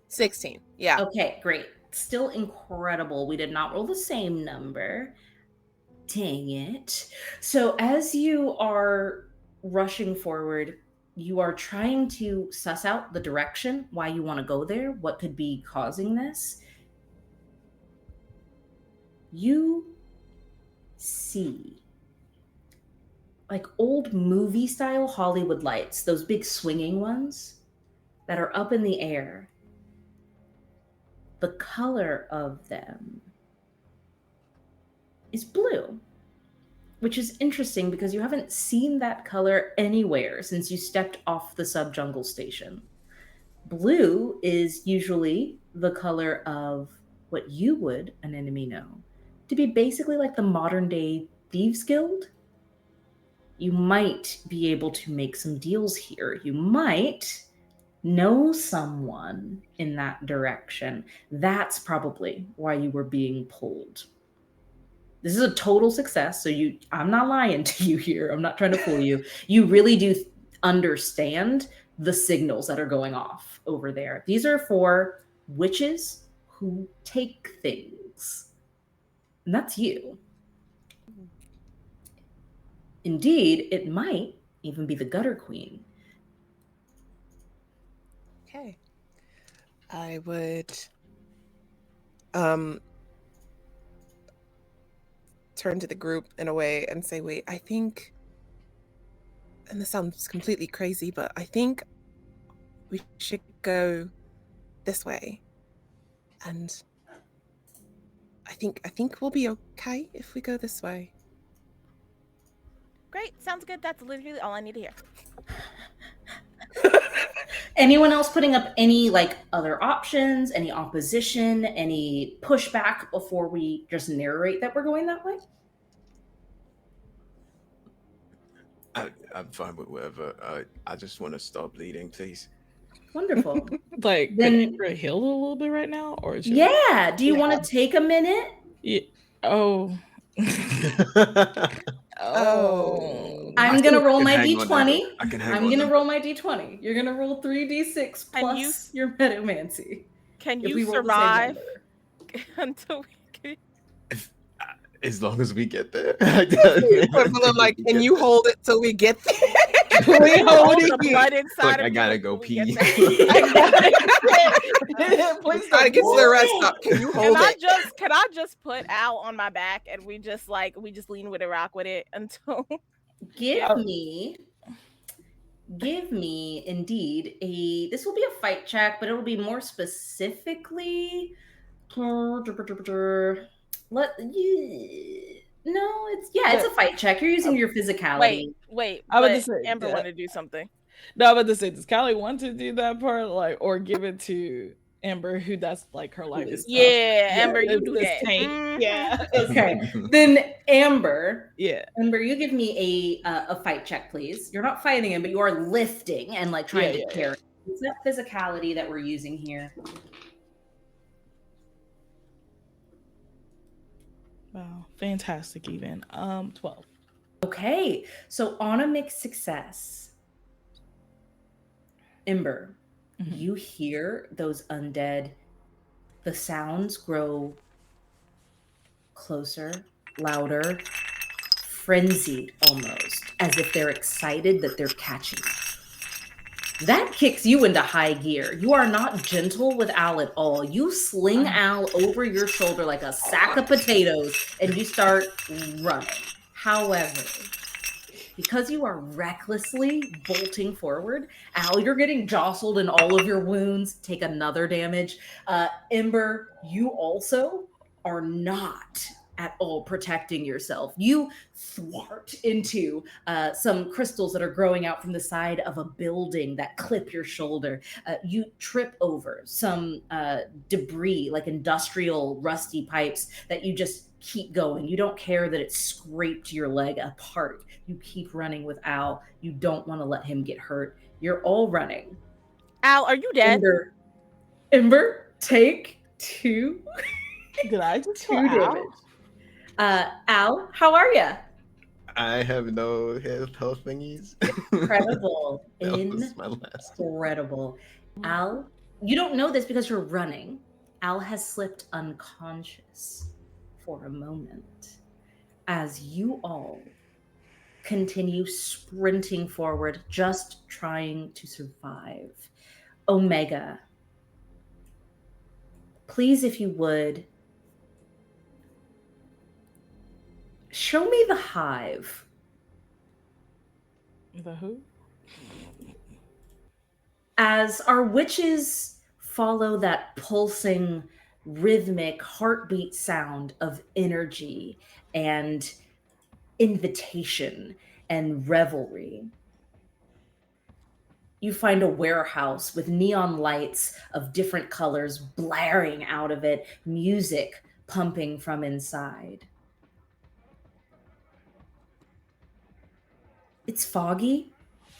16. Yeah. Okay, great. Still incredible. We did not roll the same number. Dang it. So as you are rushing forward, you are trying to suss out the direction, why you want to go there, what could be causing this. You see like old movie style Hollywood lights, those big swinging ones. that are up in the air, the color of them is blue, which is interesting because you haven't seen that color anywhere since you stepped off the subjungle station. Blue is usually the color of what you would, an enemy, know to be basically like the modern day Thieves Guild. You might be able to make some deals here. You might know someone in that direction. That's probably why you were being pulled. This is a total success. So I'm not lying to you here. I'm not trying to fool you. You really do understand the signals that are going off over there. These are for witches who take things. And that's you. Indeed, it might even be the Gutter Queen. Okay. I would turn to the group in a way and say, wait, I think, and this sounds completely crazy, but I think we should go this way. And I think we'll be okay if we go this way. Great, sounds good. That's literally all I need to hear. Anyone else putting up any other options, any opposition, any pushback before we just narrate that we're going that way? I'm fine with whatever. I just want to stop bleeding, please. Wonderful. Like, Then- can Amber heal a little bit right now, or is Yeah. Do you want to take a minute? Yeah. Oh. Oh. I'm gonna roll my hang on, d20. I can hang I'm on gonna them. roll my d20. You're gonna roll 3d6 And plus your metamancy. Can If we you roll the same survive number. until we can... As long as we get there. Equivalent, like, can you hold it till we get there? We hold hold the it. blood inside Like, of I you gotta until go we get pee. there? Please Gotta get to the don't. rest stop. Can you hold it? Can I just put Al on my back and we just lean with it, rock with it until Give me indeed this will be a fight check, but it'll be more specifically it's a fight check. You're using your physicality. wait. I would But just say, Amber yeah. wanted to do something. No, I'm about to say, does Callie want to do that part, or give it to Amber, who that's her life is tough? Yeah, Amber, you it's do this that. tank. Mhm. Yeah. Okay. Then Amber, you give me a fight check, please. You're not fighting him, but you are lifting and trying to carry. It's that physicality that we're using here. Wow, fantastic. Even 12. Okay, so on a mixed success, Ember, you hear those undead. The sounds grow closer, louder, frenzied almost, as if they're excited that they're catching you. That kicks you into high gear. You are not gentle with Al at all. You sling Al over your shoulder like a sack of potatoes and you start running. However, because you are recklessly bolting forward, Al, you're getting jostled in all of your wounds. Take another damage. Ember, you also are not at all protecting yourself. You thwart into some crystals that are growing out from the side of a building that clip your shoulder. You trip over some debris, like industrial rusty pipes, that you just keep going. You don't care that it scraped your leg apart. You keep running with Al. You don't want to let him get hurt. You're all running. Al, are you dead? Ember, take 2. Did I just 2 damage. Al, how are you? I have no health thingies. Incredible. That was my last. Incredible. Al, you don't know this because you're running. Al has slipped unconscious for a moment as you all continue sprinting forward, just trying to survive. Omega, please, if you would, show me the hive. The who? as our witches follow that pulsing, rhythmic heartbeat sound of energy and invitation and revelry. You find a warehouse with neon lights of different colors blaring out of it, music pumping from inside. It's foggy,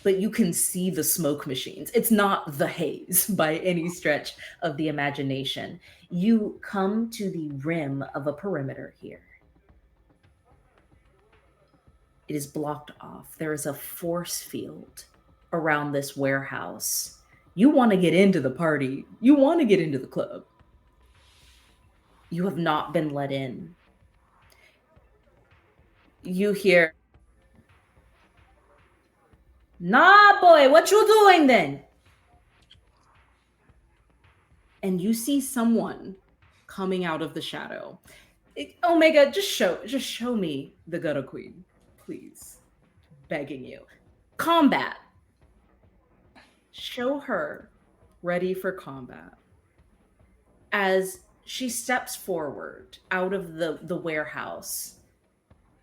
but you can see the smoke machines. It's not the haze by any stretch of the imagination. You come to the rim of a perimeter here. It is blocked off. There is a force field around this warehouse. You want to get into the party. You want to get into the club. You have not been let in. You hear, "Nah, boy, what you doing then?" And you see someone coming out of the shadow. Omega, just show me the gutter queen, please. Begging you. Combat. Show her ready for combat. As she steps forward out of the warehouse,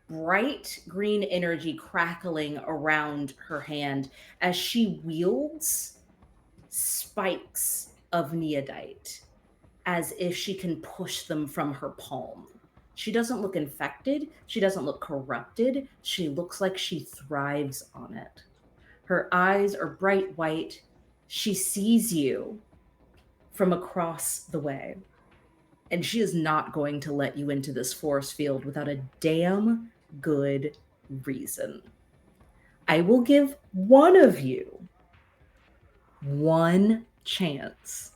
bright green energy crackling around her hand as she wields spikes of neodite as if she can push them from her palm. She doesn't look infected. She doesn't look corrupted. She looks like she thrives on it. Her eyes are bright white. She sees you from across the way. And she is not going to let you into this force field without a damn good reason. I will give one of you one chance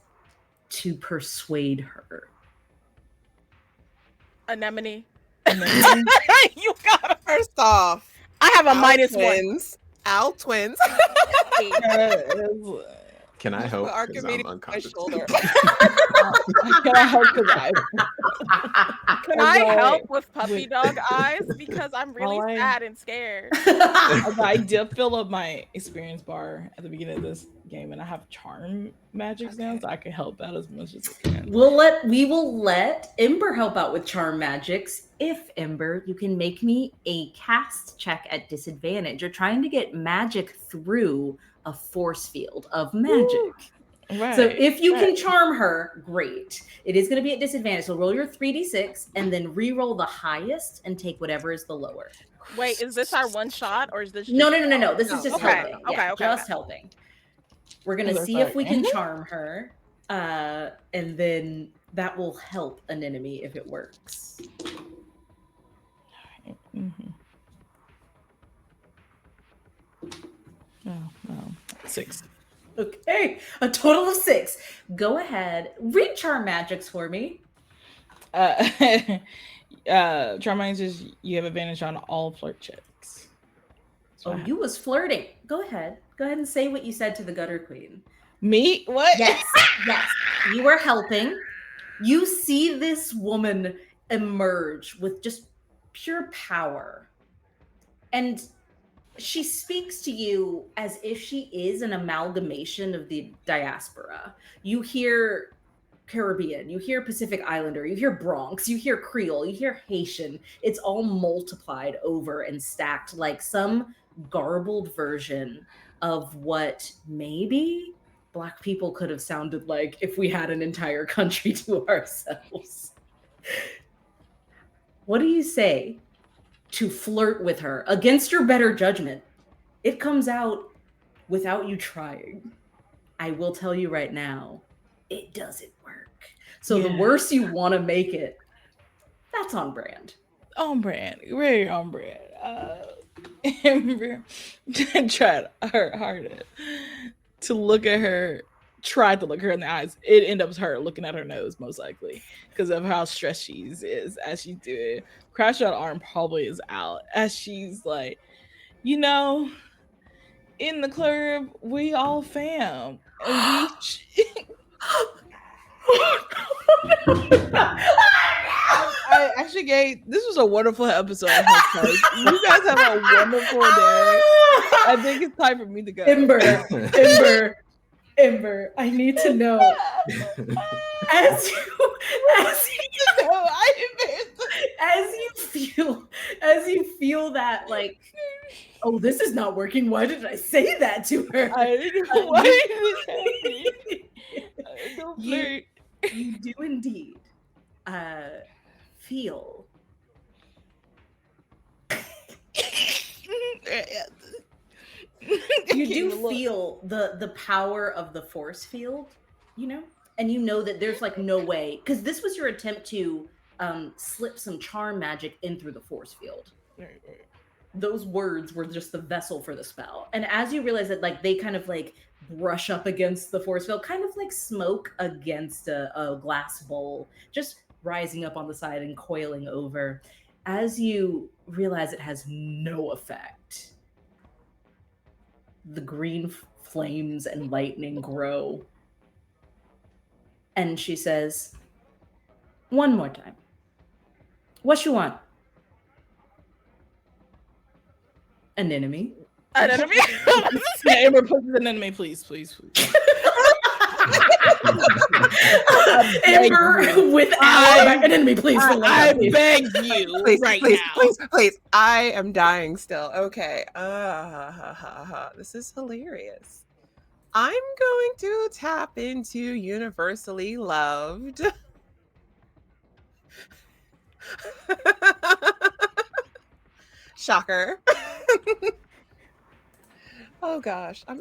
to persuade her. Anemone. You got it. First off, I have a Owl minus twins. Owl twins. Can I help? 'Cause Archimedes I'm on my unconscious. shoulder. Can I help? Can I help with puppy dog eyes? Because I'm really All I- sad and scared. I did fill up my experience bar at the beginning of this game, and I have charm magics now, so I can help out as much as I can. We will let Ember help out with charm magics. If Ember, you can make me a cast check at disadvantage. You're trying to get magic through a force field of magic. Right. So if you can charm her, great. It is going to be at disadvantage. So roll your 3d6 and then re-roll the highest and take whatever is the lower. Wait, is this our one shot or is this No. just- This is just Okay, helping. okay, Yeah, okay, just okay. helping. We're going to That's see if right. we can charm her. And then that will help an enemy if it works. Mm-hmm. No. 6. Okay, a total of 6. Go ahead. Read charm magics for me. Charm magics is you have advantage on all flirt checks. So Oh, you was flirting. Go ahead. Go ahead and say what you said to the gutter queen. me? What? Yes. You were helping. You see this woman emerge with just pure power. And she speaks to you as if she is an amalgamation of the diaspora. You hear Caribbean, you hear Pacific Islander, you hear Bronx, you hear Creole, you hear Haitian. It's all multiplied over and stacked like some garbled version of what maybe Black people could have sounded like if we had an entire country to ourselves. What do you say to flirt with her against your better judgment? It comes out without you trying. I will tell you right now, it doesn't work. So the worse you want to make it, that's on brand. On brand. Very on brand. Amber tried her hardest to look at her, tried to look her in the eyes. It ended up her looking at her nose, most likely, because of how stressed she is as she's doing it. Crash out arm probably is out as she's like, in the club, we all fam. And I actually this was a wonderful episode of Hex Heist. You guys have a wonderful day. I think it's time for me to go. Ember, Amber, I need to know as you feel that, like, oh, this is not working. Why did I say that to her? I don't know why is this happening. Don't flirt. You do indeed feel you do feel the power of the force field, you know, and you know that there's like no way, because this was your attempt to slip some charm magic in through the force field. Those words were just the vessel for the spell. And as you realize that, like, they kind of like brush up against the force field, kind of like smoke against a glass bowl, just rising up on the side and coiling over. As you realize it has no effect, the green flames and lightning grow. And she says, one more time. What you want? An enemy? An enemy? Yeah, Amber, put an enemy, please. Amber, without an enemy, please. I beg you, Please, right please, now. please. I am dying still. Okay. This is hilarious. I'm going to tap into universally loved. Shocker. Oh gosh, I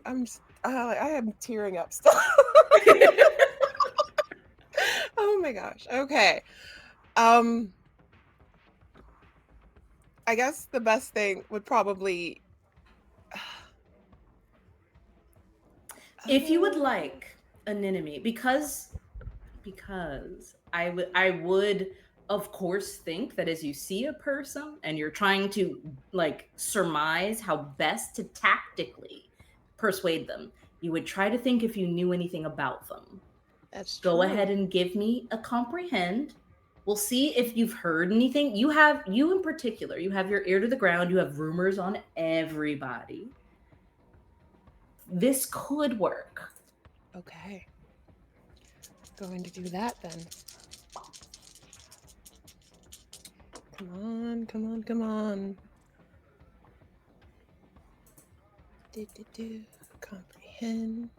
am tearing up still. Oh my gosh. Okay. I guess the best thing would probably, if you would like an enemy, because I would of course think that as you see a person and you're trying to like surmise how best to tactically persuade them, you would try to think if you knew anything about them. that's Go true. ahead and give me a comprehend. We'll see if you've heard anything. You in particular, you have your ear to the ground. You have rumors on everybody. This could work. Okay. Going to do that then. Come on. Comprehend.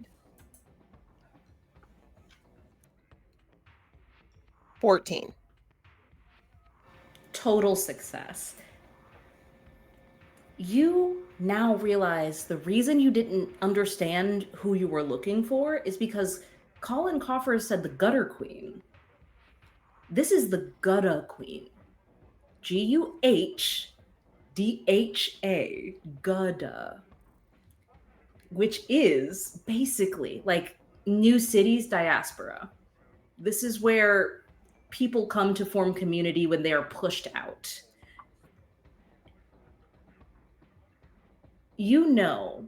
14. Total success. You now realize the reason you didn't understand who you were looking for is because Colin Coffer said the Gutter Queen. This is the Gutta Queen. Guhdha, Gutta, which is basically like New Cities diaspora. This is where people come to form community when they are pushed out. You know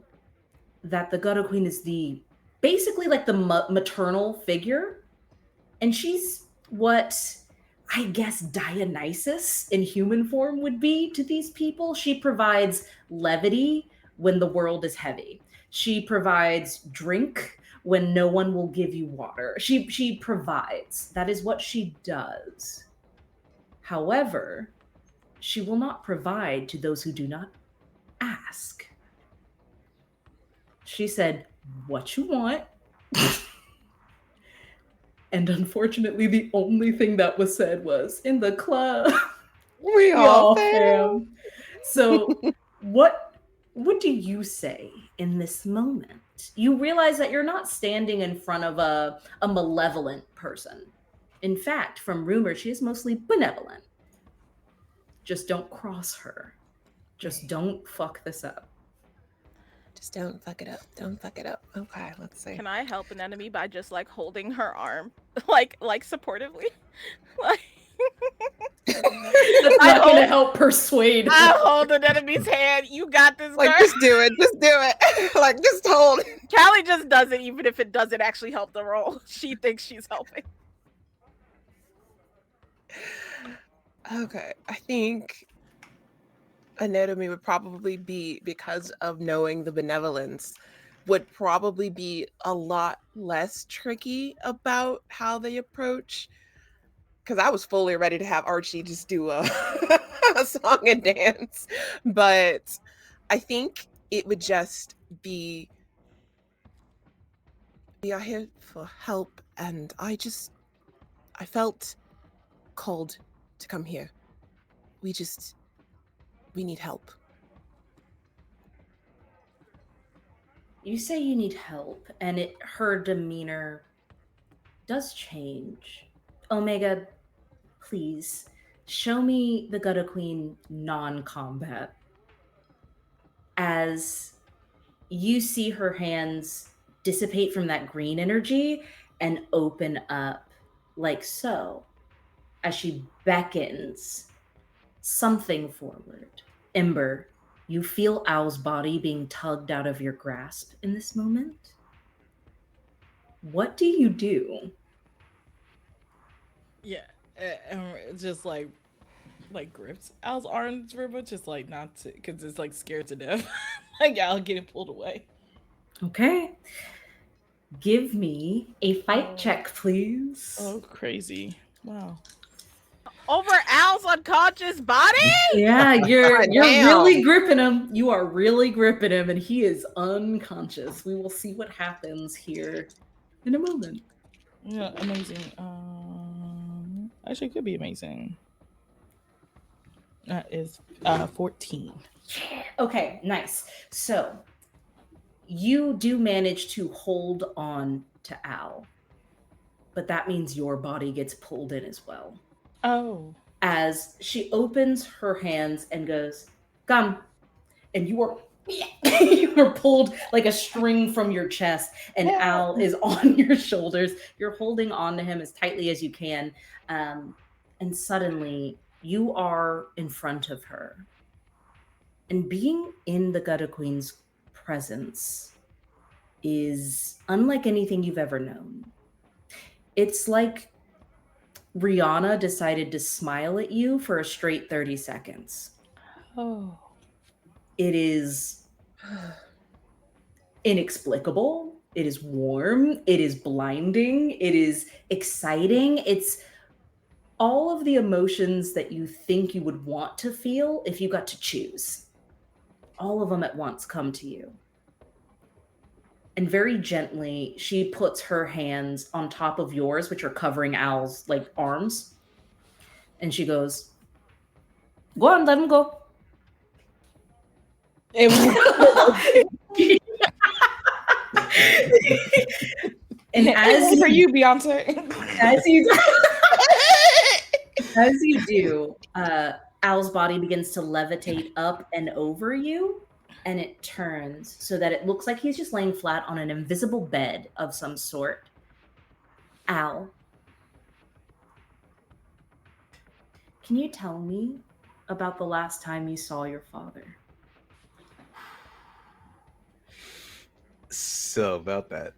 that the Gutta Queen is basically like the maternal figure, and she's what I guess Dionysus in human form would be to these people. She provides levity when the world is heavy. She provides drink when no one will give you water. She provides. That is what she does. However, she will not provide to those who do not ask. She said, what you want? And unfortunately, the only thing that was said was, in the club. We all failed. fam. So what do you say in this moment? You realize that you're not standing in front of a malevolent person. In fact, from rumor, she is mostly benevolent. Just don't cross her. Just don't fuck this up. Just don't fuck it up. Don't fuck it up. Okay, let's see. Can I help an enemy by just like holding her arm, like supportively? Like That's not going to help persuade. I hold an enemy's hand. You got this, girl. Like, just do it. Like, just hold. Callie just does it, even if it doesn't actually help the roll. She thinks she's helping. Okay, I think an enemy would probably be, because of knowing the benevolence, would probably be a lot less tricky about how they approach. Because I was fully ready to have Archie just do a, a song and dance. But I think it would just be, we are here for help. And I felt called to come here. We need help. You say you need help, and her demeanor does change. Omega, please show me the Gutter Queen non-combat. As you see her hands dissipate from that green energy and open up like so, as she beckons something forward. Ember, you feel Owl's body being tugged out of your grasp in this moment. What do you do? Yeah, just like grips Al's arms very much, just like not to, because it's like scared to death. Like Al getting pulled away. Okay. Give me a fight check, please. Oh, crazy! Wow. Over Al's unconscious body? Yeah, you're Damn. really gripping him. You are really gripping him, and he is unconscious. We will see what happens here in a moment. Yeah, amazing. Actually, it could be amazing. That is 14. Okay, nice. So you do manage to hold on to Al, but that means your body gets pulled in as well. Oh. As she opens her hands and goes, "Come," and you are pulled like a string from your chest, and Al is on your shoulders. You're holding on to him as tightly as you can, and suddenly you are in front of her. And being in the Gutter Queen's presence is unlike anything you've ever known. It's like Rihanna decided to smile at you for a straight 30 seconds. Oh. It is inexplicable. It is warm. It is blinding. It is exciting. It's all of the emotions that you think you would want to feel if you got to choose. All of them at once come to you. And very gently, she puts her hands on top of yours, which are covering Al's like arms. And she goes, "Go on, let him go." And as for you, Beyonce. as you do, Al's body begins to levitate up and over you, and it turns so that it looks like he's just laying flat on an invisible bed of some sort. Al, can you tell me about the last time you saw your father? So about that,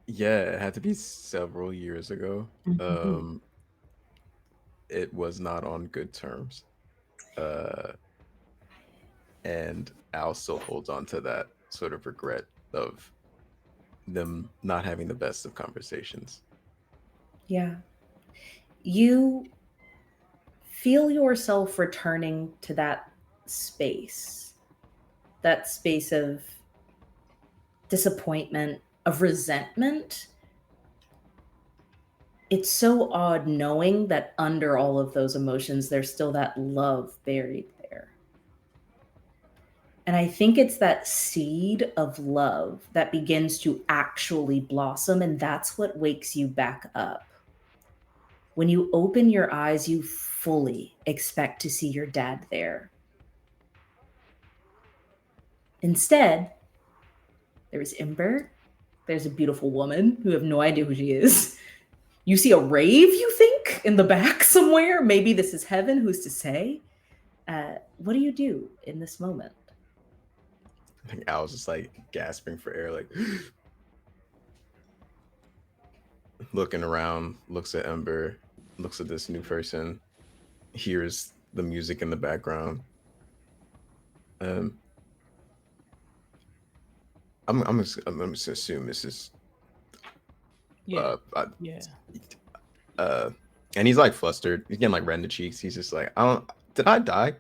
yeah, it had to be several years ago. It was not on good terms, and Al still holds on to that sort of regret of them not having the best of conversations. Yeah. You feel yourself returning to that space of disappointment, of resentment. It's so odd knowing that under all of those emotions, there's still that love buried there. And I think it's that seed of love that begins to actually blossom, and that's what wakes you back up. When you open your eyes, you fully expect to see your dad there. Instead, there's Ember. There's a beautiful woman who have no idea who she is. You see a rave, you think, in the back somewhere. Maybe this is heaven, who's to say? What do you do in this moment? I think Al's just like gasping for air, like looking around, looks at Ember, looks at this new person, hears the music in the background. I'm just assume this is Yeah. uh, Yeah. and he's like flustered. He's getting like red in the cheeks. He's just like, did I die?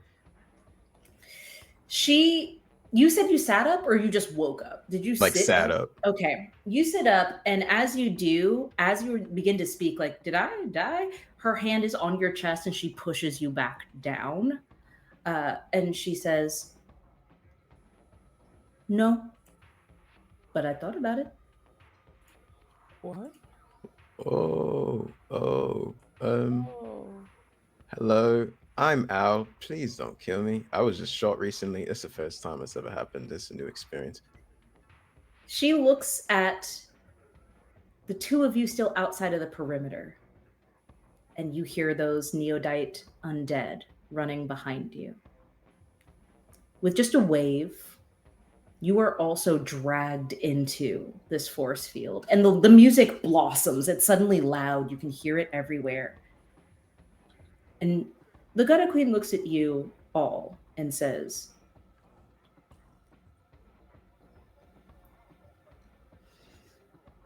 You said you sat up or you just woke up? Did you Like sit sat up. Okay. You sit up, and as you do, as you begin to speak, like, did I die? Her hand is on your chest and she pushes you back down. And she says, no, but I thought about it. What? Oh, Oh. hello. I'm Al. Please don't kill me. I was just shot recently. It's the first time it's ever happened. It's a new experience. She looks at the two of you still outside of the perimeter, and you hear those Neodite undead running behind you. With just a wave, you are also dragged into this force field, and the music blossoms. It's suddenly loud. You can hear it everywhere. And the Gutter Queen looks at you all and says,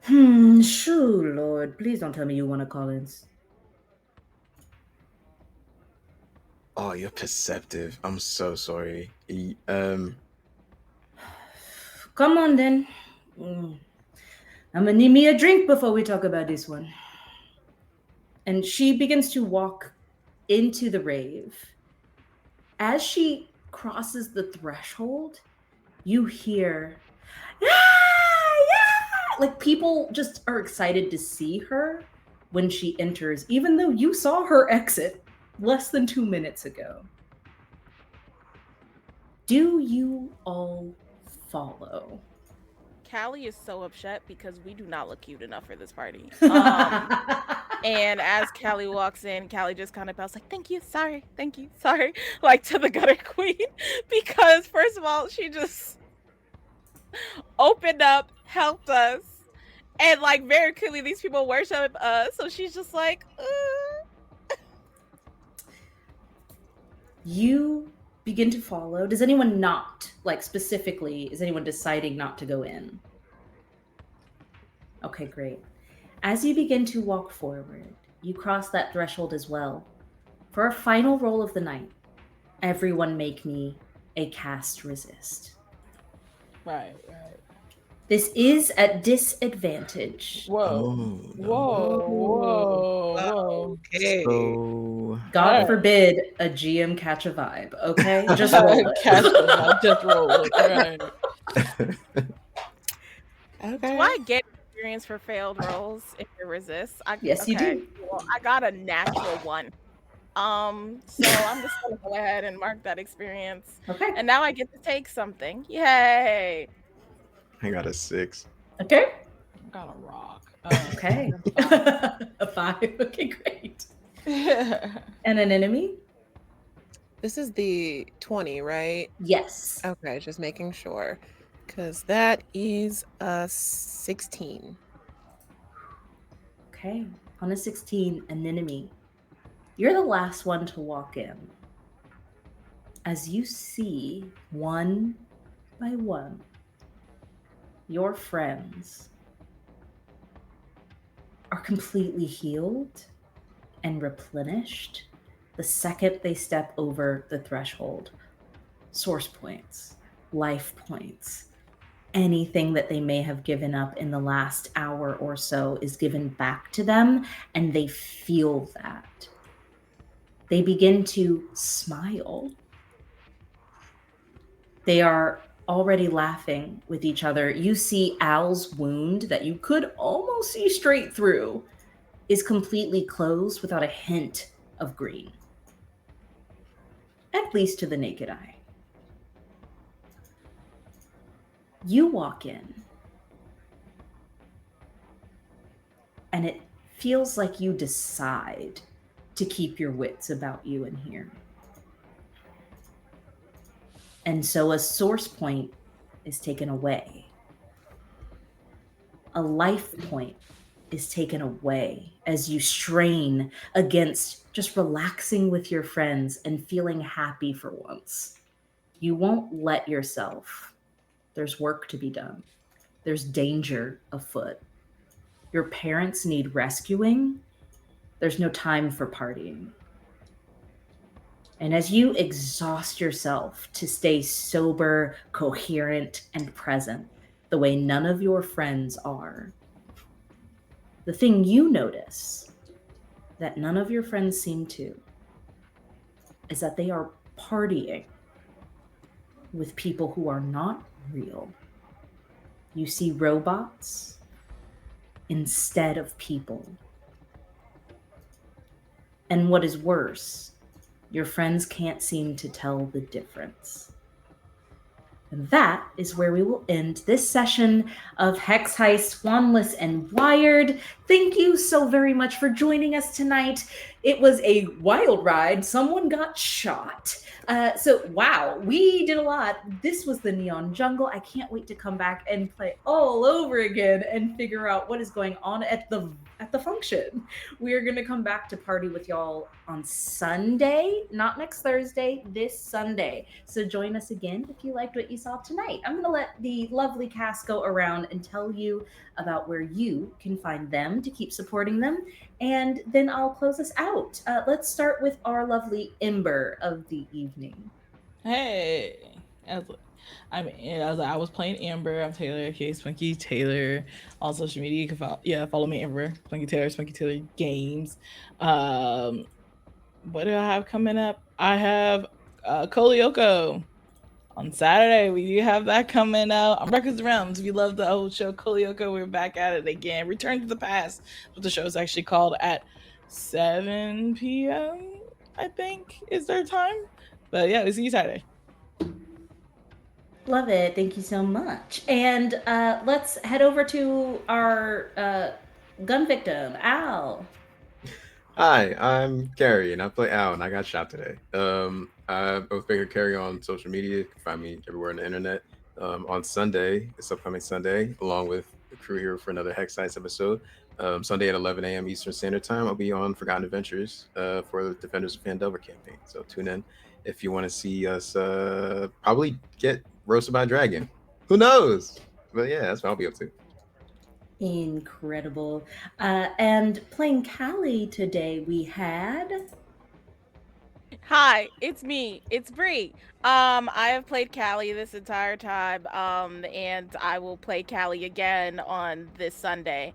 sure, Lord. Please don't tell me you want to Collins. Oh, you're perceptive. I'm so sorry. Come on, then. I'm gonna need me a drink before we talk about this one. And she begins to walk into the rave. As she crosses the threshold, you hear, like people just are excited to see her when she enters, even though you saw her exit less than 2 minutes ago. Do you all follow? Callie is so upset because we do not look cute enough for this party. And as Callie walks in, Callie just kind of bows like, thank you, sorry, like to the Gutter Queen. Because first of all, she just opened up, helped us, and like very clearly these people worship us. So she's just like, You begin to follow. Does anyone not, like specifically, is anyone deciding not to go in? Okay, great. As you begin to walk forward, you cross that threshold as well. For our final roll of the night, everyone make me a cast resist. Right. This is at disadvantage. Whoa. Oh, no. Whoa. Okay. So God forbid a GM catch a vibe, okay? Just roll it. Just roll it. Right. Okay. do I get experience for failed rolls if you resist? Yes, you do. Well, I got a natural 1. So I'm just gonna go ahead and mark that experience. Okay. And now I get to take something. Yay! I got a 6. Okay. I got a rock. Okay. A 5. Okay, great. And an enemy? This is the 20, right? Yes. Okay, just making sure. Because that is a 16. Okay. On a 16, an enemy. You're the last one to walk in. As you see, one by one, your friends are completely healed and replenished the second they step over the threshold. Source points, life points, anything that they may have given up in the last hour or so is given back to them, and they feel that. They begin to smile. They are already laughing with each other. You see Al's wound that you could almost see straight through is completely closed without a hint of green. At least to the naked eye. You walk in, and it feels like you decide to keep your wits about you in here. And so a source point is taken away. A life point is taken away as you strain against just relaxing with your friends and feeling happy for once. You won't let yourself. There's work to be done. there's danger afoot. Your parents need rescuing. There's no time for partying. And as you exhaust yourself to stay sober, coherent, and present, the way none of your friends are, the thing you notice that none of your friends seem to is that they are partying with people who are not real. You see robots instead of people. And what is worse, your friends can't seem to tell the difference. And that is where we will end this session of Hex Heist Wandless and Wired. Thank you so very much for joining us tonight. It was a wild ride. Someone got shot. Wow, we did a lot. This was the Neon Jungle. I can't wait to come back and play all over again and figure out what is going on at the function. We are going to come back to party with y'all on Sunday, not next Thursday, this Sunday. So join us again if you liked what you saw tonight. I'm going to let the lovely cast go around and tell you about where you can find them to keep supporting them, and then I'll close us out. Let's start with our lovely Ember of the evening. Hey, I was playing Amber. I'm Taylor, aka Spunky Taylor, on social media. You can follow me, Amber, Spunky Taylor Games. What do I have coming up? I have Kolioko on Saturday. We do have that coming out on Records Realms. If you love the old show Kolioko, we're back at it again. Return to the Past, what the show is actually called, at 7 p.m. I think is their time. But yeah, we'll see you Saturday. Love it. Thank you so much. And let's head over to our gun victim, Al. Hi, I'm Gary, and I play Al, and I got shot today. I was Baker Carey on social media. You can find me everywhere on the internet. On Sunday, this upcoming Sunday, along with the crew here for another Hex Heist episode. Sunday at 11 a.m. Eastern Standard Time, I'll be on Forgotten Adventures for the Defenders of Phandelver campaign. So tune in if you want to see us probably get roasted by a dragon. Who knows? But yeah, that's what I'll be up to. Incredible. And playing Callie today, we had... Hi, it's me. It's Bree. I have played Callie this entire time, and I will play Callie again on this Sunday.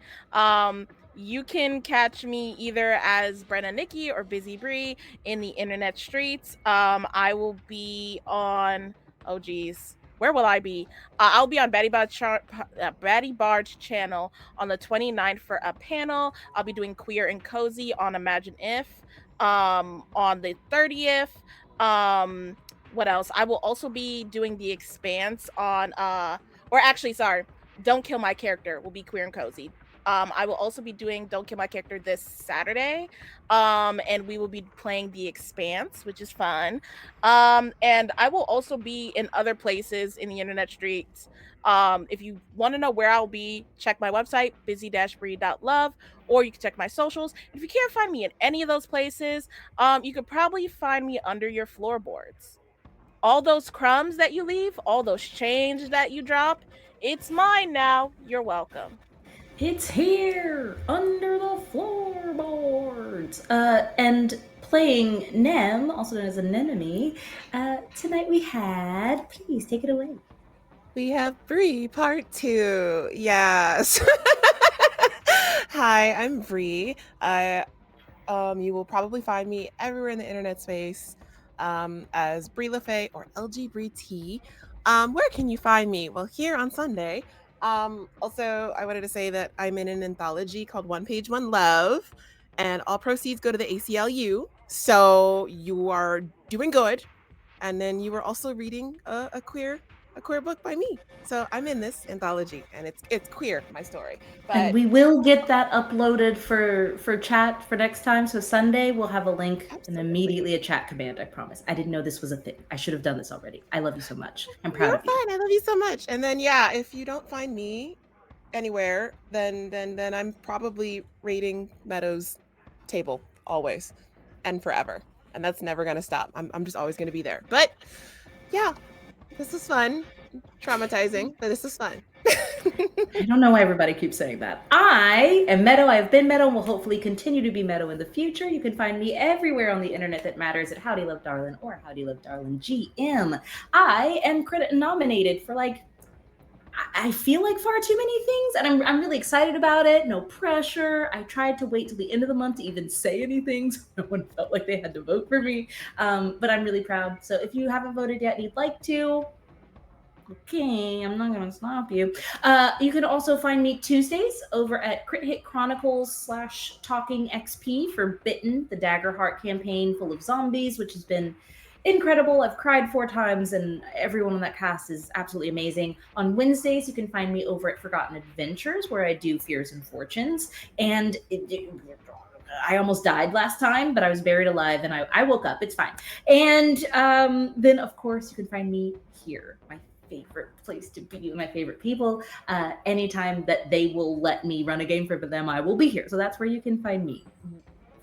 You can catch me either as Brenna Nikki or Busy Bree in the internet streets. I will be on... Oh, geez. Where will I be? I'll be on Batty Bard's channel on the 29th for a panel. I'll be doing Queer and Cozy on Imagine If. On the 30th. What else? I will also be doing The Expanse on Don't Kill My Character will be Queer and Cozy. I will also be doing Don't Kill My Character this Saturday. And we will be playing The Expanse, which is fun. And I will also be in other places in the internet streets. If you want to know where I'll be, check my website, busy-bree.love, or you can check my socials. If you can't find me in any of those places, you could probably find me under your floorboards. All those crumbs that you leave, all those change that you drop, it's mine now. You're welcome. It's here, under the floorboards. And playing Nem, also known as an enemy, tonight we had... Please, take it away. We have Bree, part 2. Yes. Hi, I'm Bree. You will probably find me everywhere in the internet space as Bree LaFay or LG Bree T. Where can you find me? Well, here on Sunday. Also, I wanted to say that I'm in an anthology called One Page, One Love, and all proceeds go to the ACLU. So you are doing good. And then you were also reading a queer book by me. So I'm in this anthology, and it's queer, my story. But And we will get that uploaded for chat for next time. So Sunday we'll have a link and immediately a chat command, I promise. I didn't know this was a thing. I should have done this already. I love you so much. I'm proud You're of you. fine. I love you so much. And then yeah, if you don't find me anywhere, then I'm probably raiding Meadows' table always and forever. And that's never gonna stop. I'm just always gonna be there. But yeah, this is fun. Traumatizing, but this is fun. I don't know why everybody keeps saying that. I am Meadow. I have been Meadow and will hopefully continue to be Meadow in the future. You can find me everywhere on the internet that matters at Howdy Love Darlin or Howdy Love Darlin GM. I am credit nominated for I feel like far too many things, and I'm really excited about it. No pressure. I tried to wait till the end of the month to even say anything, so no one felt like they had to vote for me. But I'm really proud. So if you haven't voted yet and you'd like to, okay, I'm not gonna stop you. You can also find me Tuesdays over at Crit Hit Chronicles / Talking XP for Bitten, the Daggerheart campaign full of zombies, which has been incredible. I've cried 4 times, and everyone on that cast is absolutely amazing. On Wednesdays, you can find me over at Forgotten Adventures, where I do Fears and Fortunes. And I almost died last time, but I was buried alive, and I woke up. It's fine. And then, of course, you can find me here, my favorite place to be with my favorite people. Anytime that they will let me run a game for them, I will be here. So that's where you can find me,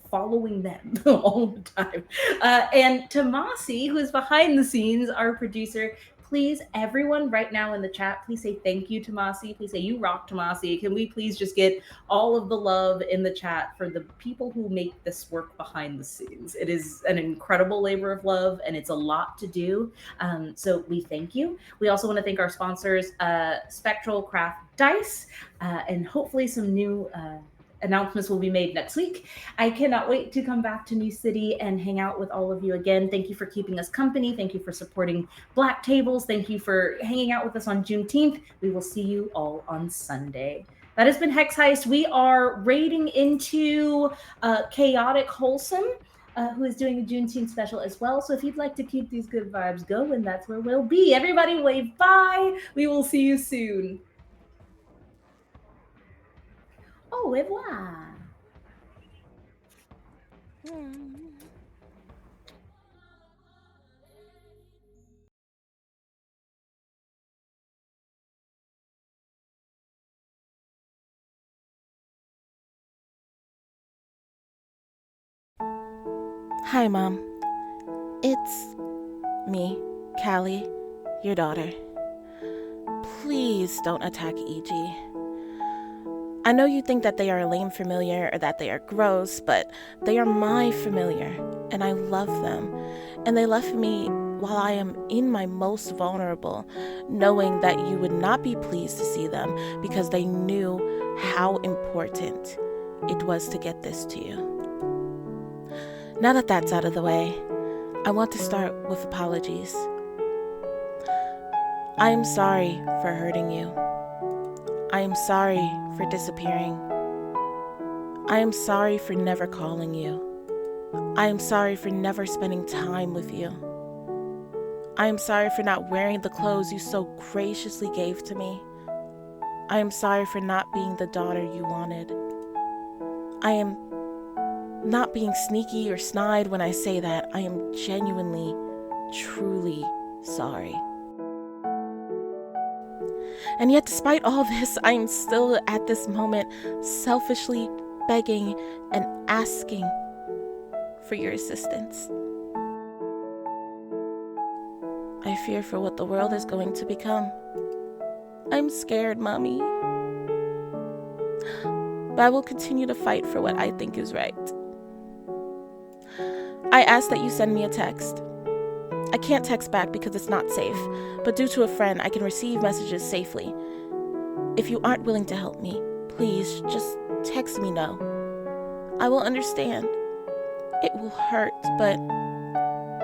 following them all the time. And Tamasi, who is behind the scenes, our producer, please, everyone right now in the chat, please say thank you, Tamasi. Please say you rock, Tamasi. Can we please just get all of the love in the chat for the people who make this work behind the scenes? It is an incredible labor of love, and it's a lot to do. So we thank you. We also want to thank our sponsors, Spectral Craft Dice, and hopefully some new announcements will be made next week. I cannot wait to come back to New City and hang out with all of you again. Thank you for keeping us company. Thank you for supporting Black Tables. Thank you for hanging out with us on Juneteenth. We will see you all on Sunday. That has been Hex Heist. We are raiding into Chaotic Wholesome, who is doing a Juneteenth special as well. So if you'd like to keep these good vibes going, that's where we'll be. Everybody wave bye. We will see you soon. Au revoir. Hi, Mom. It's me, Callie, your daughter. Please don't attack E.G. I know you think that they are a lame familiar or that they are gross, but they are my familiar, and I love them. And they left me while I am in my most vulnerable, knowing that you would not be pleased to see them because they knew how important it was to get this to you. Now that that's out of the way, I want to start with apologies. I am sorry for hurting you. I am sorry for disappearing. I am sorry for never calling you. I am sorry for never spending time with you. I am sorry for not wearing the clothes you so graciously gave to me. I am sorry for not being the daughter you wanted. I am not being sneaky or snide when I say that. I am genuinely, truly sorry. And yet, despite all this, I am still at this moment selfishly begging and asking for your assistance. I fear for what the world is going to become. I'm scared, Mommy. But I will continue to fight for what I think is right. I ask that you send me a text. I can't text back because it's not safe, but due to a friend, I can receive messages safely. If you aren't willing to help me, please just text me no. I will understand. It will hurt, but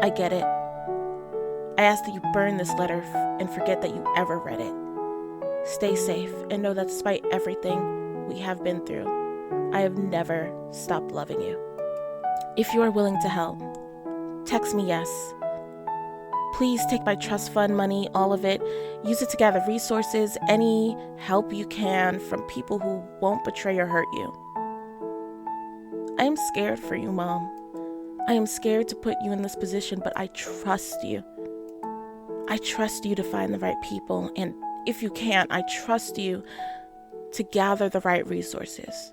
I get it. I ask that you burn this letter and forget that you ever read it. Stay safe and know that despite everything we have been through, I have never stopped loving you. If you are willing to help, text me yes. Please take my trust fund money, all of it. Use it to gather resources, any help you can from people who won't betray or hurt you. I am scared for you, Mom. I am scared to put you in this position, but I trust you. I trust you to find the right people, and if you can't, I trust you to gather the right resources.